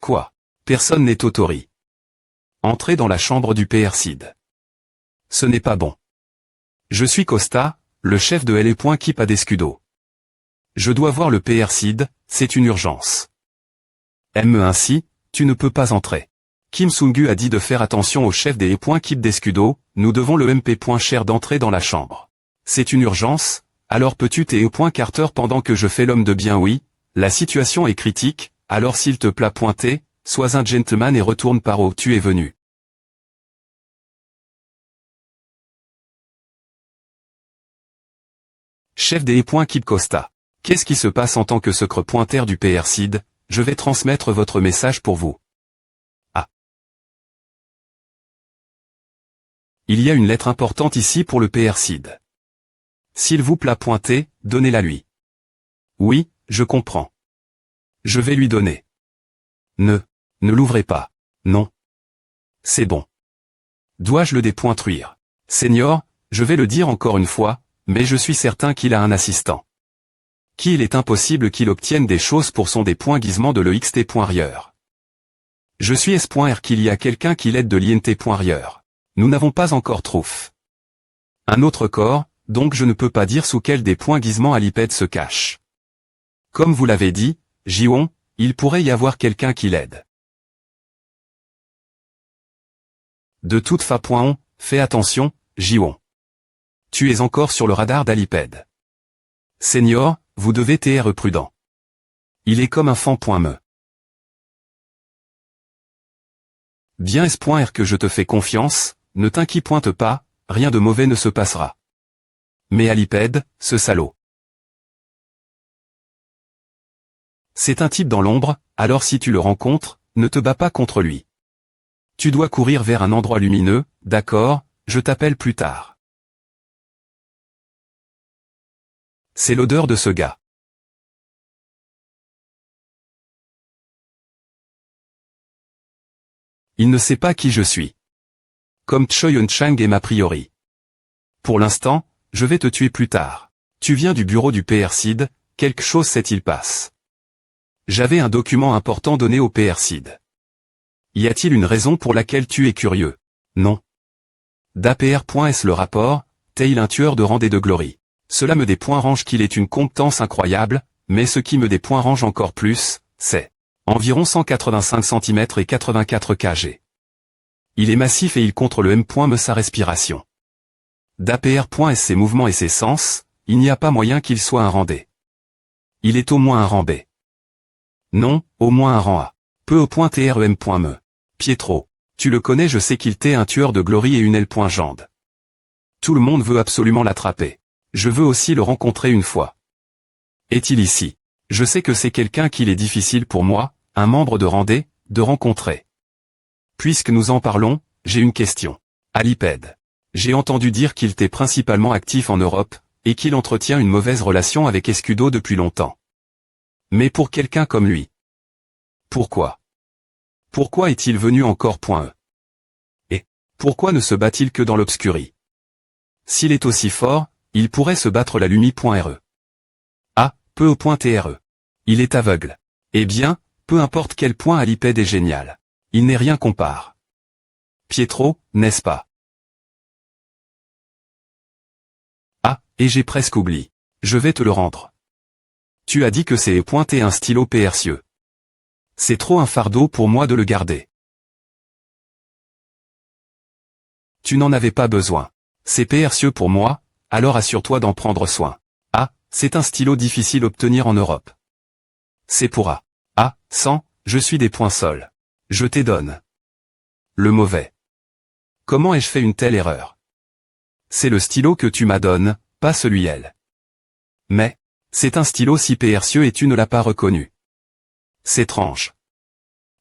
Quoi? Personne n'est autorisé. Entrez dans la chambre du PR Sid. Ce n'est pas bon. Je suis Costa, le chef de L.E. Kip d'Escudo. Je dois voir le PR Sid, c'est une urgence. Aime ainsi, tu ne peux pas entrer. Kim Sung-gu a dit de faire attention au chef des Kip d'Escudo, nous devons le MP. Cher d'entrer dans la chambre. C'est une urgence, alors peux-tu Carter pendant que je fais l'homme de bien? Oui, la situation est critique, alors s'il te plaît pointer, sois un gentleman et retourne par où tu es venu. Chef des Kip Costa. Qu'est-ce qui se passe en tant que secret pointeur du PR Sid? Je vais transmettre votre message pour vous. Ah. Il y a une lettre importante ici pour le PR Sid. S'il vous plaît pointer, donnez-la lui. Oui, je comprends. Je vais lui donner. Ne l'ouvrez pas. Non. C'est bon. Dois-je le dépointruire? Senior, je vais le dire encore une fois, mais je suis certain qu'il a un assistant. Qu'il est impossible qu'il obtienne des choses pour son déguisement de l'EXT.rieur. Je suis S.R qu'il y a quelqu'un qui l'aide de l'INT.rieur. Nous n'avons pas encore trouf. Un autre corps, donc je ne peux pas dire sous quel déguisement Aliped se cache. Comme vous l'avez dit, Jiwon, il pourrait y avoir quelqu'un qui l'aide. De toute façon, fais attention, Jiwon. Tu es encore sur le radar d'Aliped. Senior, vous devez être prudent. Il est comme un fan.me. Bien S.R que je te fais confiance, ne t'inquiète pas, rien de mauvais ne se passera. Mais Aliped, ce salaud. C'est un type dans l'ombre, alors si tu le rencontres, ne te bats pas contre lui. Tu dois courir vers un endroit lumineux, d'accord, je t'appelle plus tard. C'est l'odeur de ce gars. Il ne sait pas qui je suis. Comme Choi Eun-chang est ma priori. Pour l'instant, je vais te tuer plus tard. Tu viens du bureau du PR SID, quelque chose s'est-il passe. J'avais un document important donné au PR SID. Y a-t-il une raison pour laquelle tu es curieux? Non. d'APR.S le rapport, t'es-il un tueur de rang et de glory. Cela me dérange qu'il ait une compétence incroyable, mais ce qui me dérange encore plus, c'est environ 185 cm et 84 kg. Il est massif et il contre le M. me sa respiration. d'APR.S ses mouvements et ses sens, il n'y a pas moyen qu'il soit un rang D. Il est au moins un rang B. Non, au moins un rang A. Peu au point TREM.me. Pietro, tu le connais, je sais qu'il t'est un tueur de glory et une L.jande. Tout le monde veut absolument l'attraper. Je veux aussi le rencontrer une fois. Est-il ici? Je sais que c'est quelqu'un qu'il est difficile pour moi, un membre de rang D, de rencontrer. Puisque nous en parlons, j'ai une question. Aliped. J'ai entendu dire qu'il était principalement actif en Europe, et qu'il entretient une mauvaise relation avec Escudo depuis longtemps. Mais pour quelqu'un comme lui. Pourquoi? Pourquoi est-il venu encore .e? Et pourquoi ne se bat-il que dans l'obscurie? S'il est aussi fort, il pourrait se battre la Lumi.re. Ah, peu au point TRE. Il est aveugle. Eh bien, peu importe quel point Aliped est génial. Il n'est rien compare. Pietro, n'est-ce pas? Ah, et j'ai presque oublié. Je vais te le rendre. Tu as dit que c'est pointé un stylo percieux. C'est trop un fardeau pour moi de le garder. Tu n'en avais pas besoin. C'est percieux pour moi, alors assure-toi d'en prendre soin. Ah, c'est un stylo difficile à obtenir en Europe. C'est pour A. Ah, 100, je suis des points sols. Je t'ai donne. Le mauvais. Comment ai-je fait une telle erreur? C'est le stylo que tu m'as donné, pas celui elle. Mais, c'est un stylo si percieux et tu ne l'as pas reconnu. C'est étrange.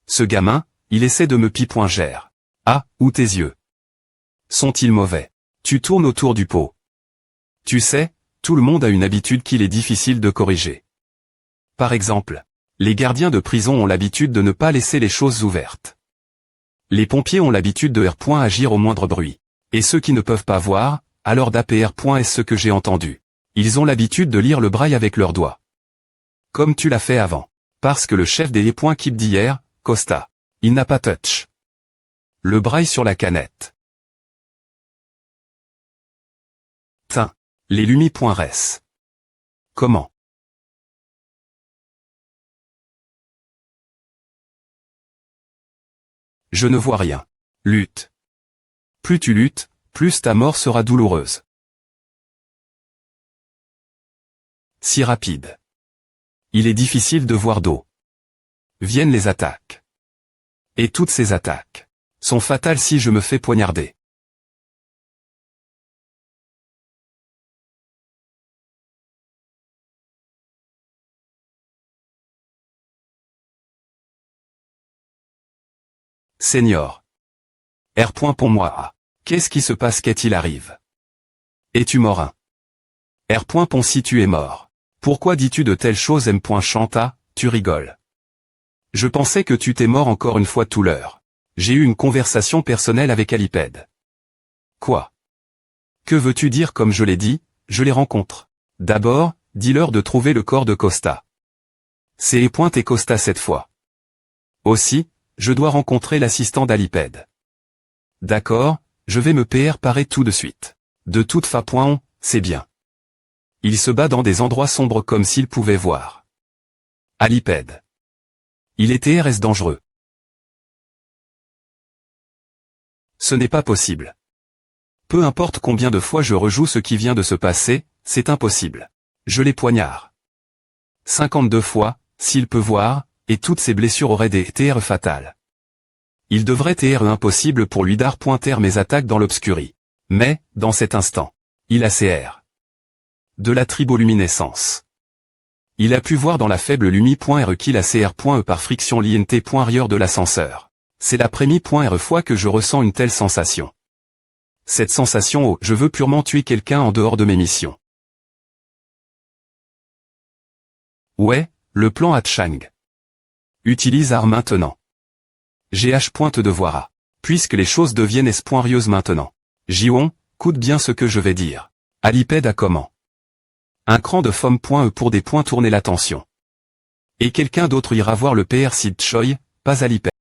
Ce gamin, il essaie de me pipoinger. Ah, ou tes yeux. Sont-ils mauvais? Tu tournes autour du pot. Tu sais, tout le monde a une habitude qu'il est difficile de corriger. Par exemple, les gardiens de prison ont l'habitude de ne pas laisser les choses ouvertes. Les pompiers ont l'habitude de agir au moindre bruit. Et ceux qui ne peuvent pas voir, alors d'APR. Est ce que j'ai entendu. Ils ont l'habitude de lire le braille avec leurs doigts. Comme tu l'as fait avant. Parce que le chef des Keep d'hier, Costa, il n'a pas touch. Le braille sur la canette. Tain. Les Lumi.res. Comment? Je ne vois rien. Lutte. Plus tu luttes, plus ta mort sera douloureuse. Si rapide. Il est difficile de voir d'eau. Viennent les attaques. Et toutes ces attaques sont fatales si je me fais poignarder. Seigneur. R. Pour moi. Qu'est-ce qui se passe qu'est-il arrive? Es-tu mort? R. Si tu es mort. Pourquoi dis-tu de telles choses? M. Chanta, tu rigoles. Je pensais que tu t'es mort encore une fois tout l'heure. J'ai eu une conversation personnelle avec Aliped. Quoi? Que veux-tu dire? Comme je l'ai dit, je les rencontre. D'abord, dis-leur de trouver le corps de Costa. C'est et Costa cette fois. Aussi, je dois rencontrer l'assistant d'Aliped. D'accord, je vais me préparer tout de suite. De toute façon, c'est bien. Il se bat dans des endroits sombres comme s'il pouvait voir. Aliped. Il était RS dangereux. Ce n'est pas possible. Peu importe combien de fois je rejoue ce qui vient de se passer, c'est impossible. Je les poignarde. 52 fois, s'il peut voir, et toutes ses blessures auraient des TR fatales. Il devrait TR impossible pour lui dar pointer mes attaques dans l'obscurie. Mais, dans cet instant, il a CR. De la triboluminescence. Il a pu voir dans la faible lumi.re qu'il a CR.e par friction l'INT.rieur de l'ascenseur. C'est la prémie.re fois que je ressens une telle sensation. Cette sensation je veux purement tuer quelqu'un en dehors de mes missions. Ouais, le plan Hatchang. Utilise arme maintenant. GH te devoir à. Puisque les choses deviennent espoirieuses maintenant. Jiwon, coûte bien ce que je vais dire. Aliped a comment? Un cran de femme.e pour des points tourner l'attention. Et quelqu'un d'autre ira voir le PR Sid Choi, pas Aliped.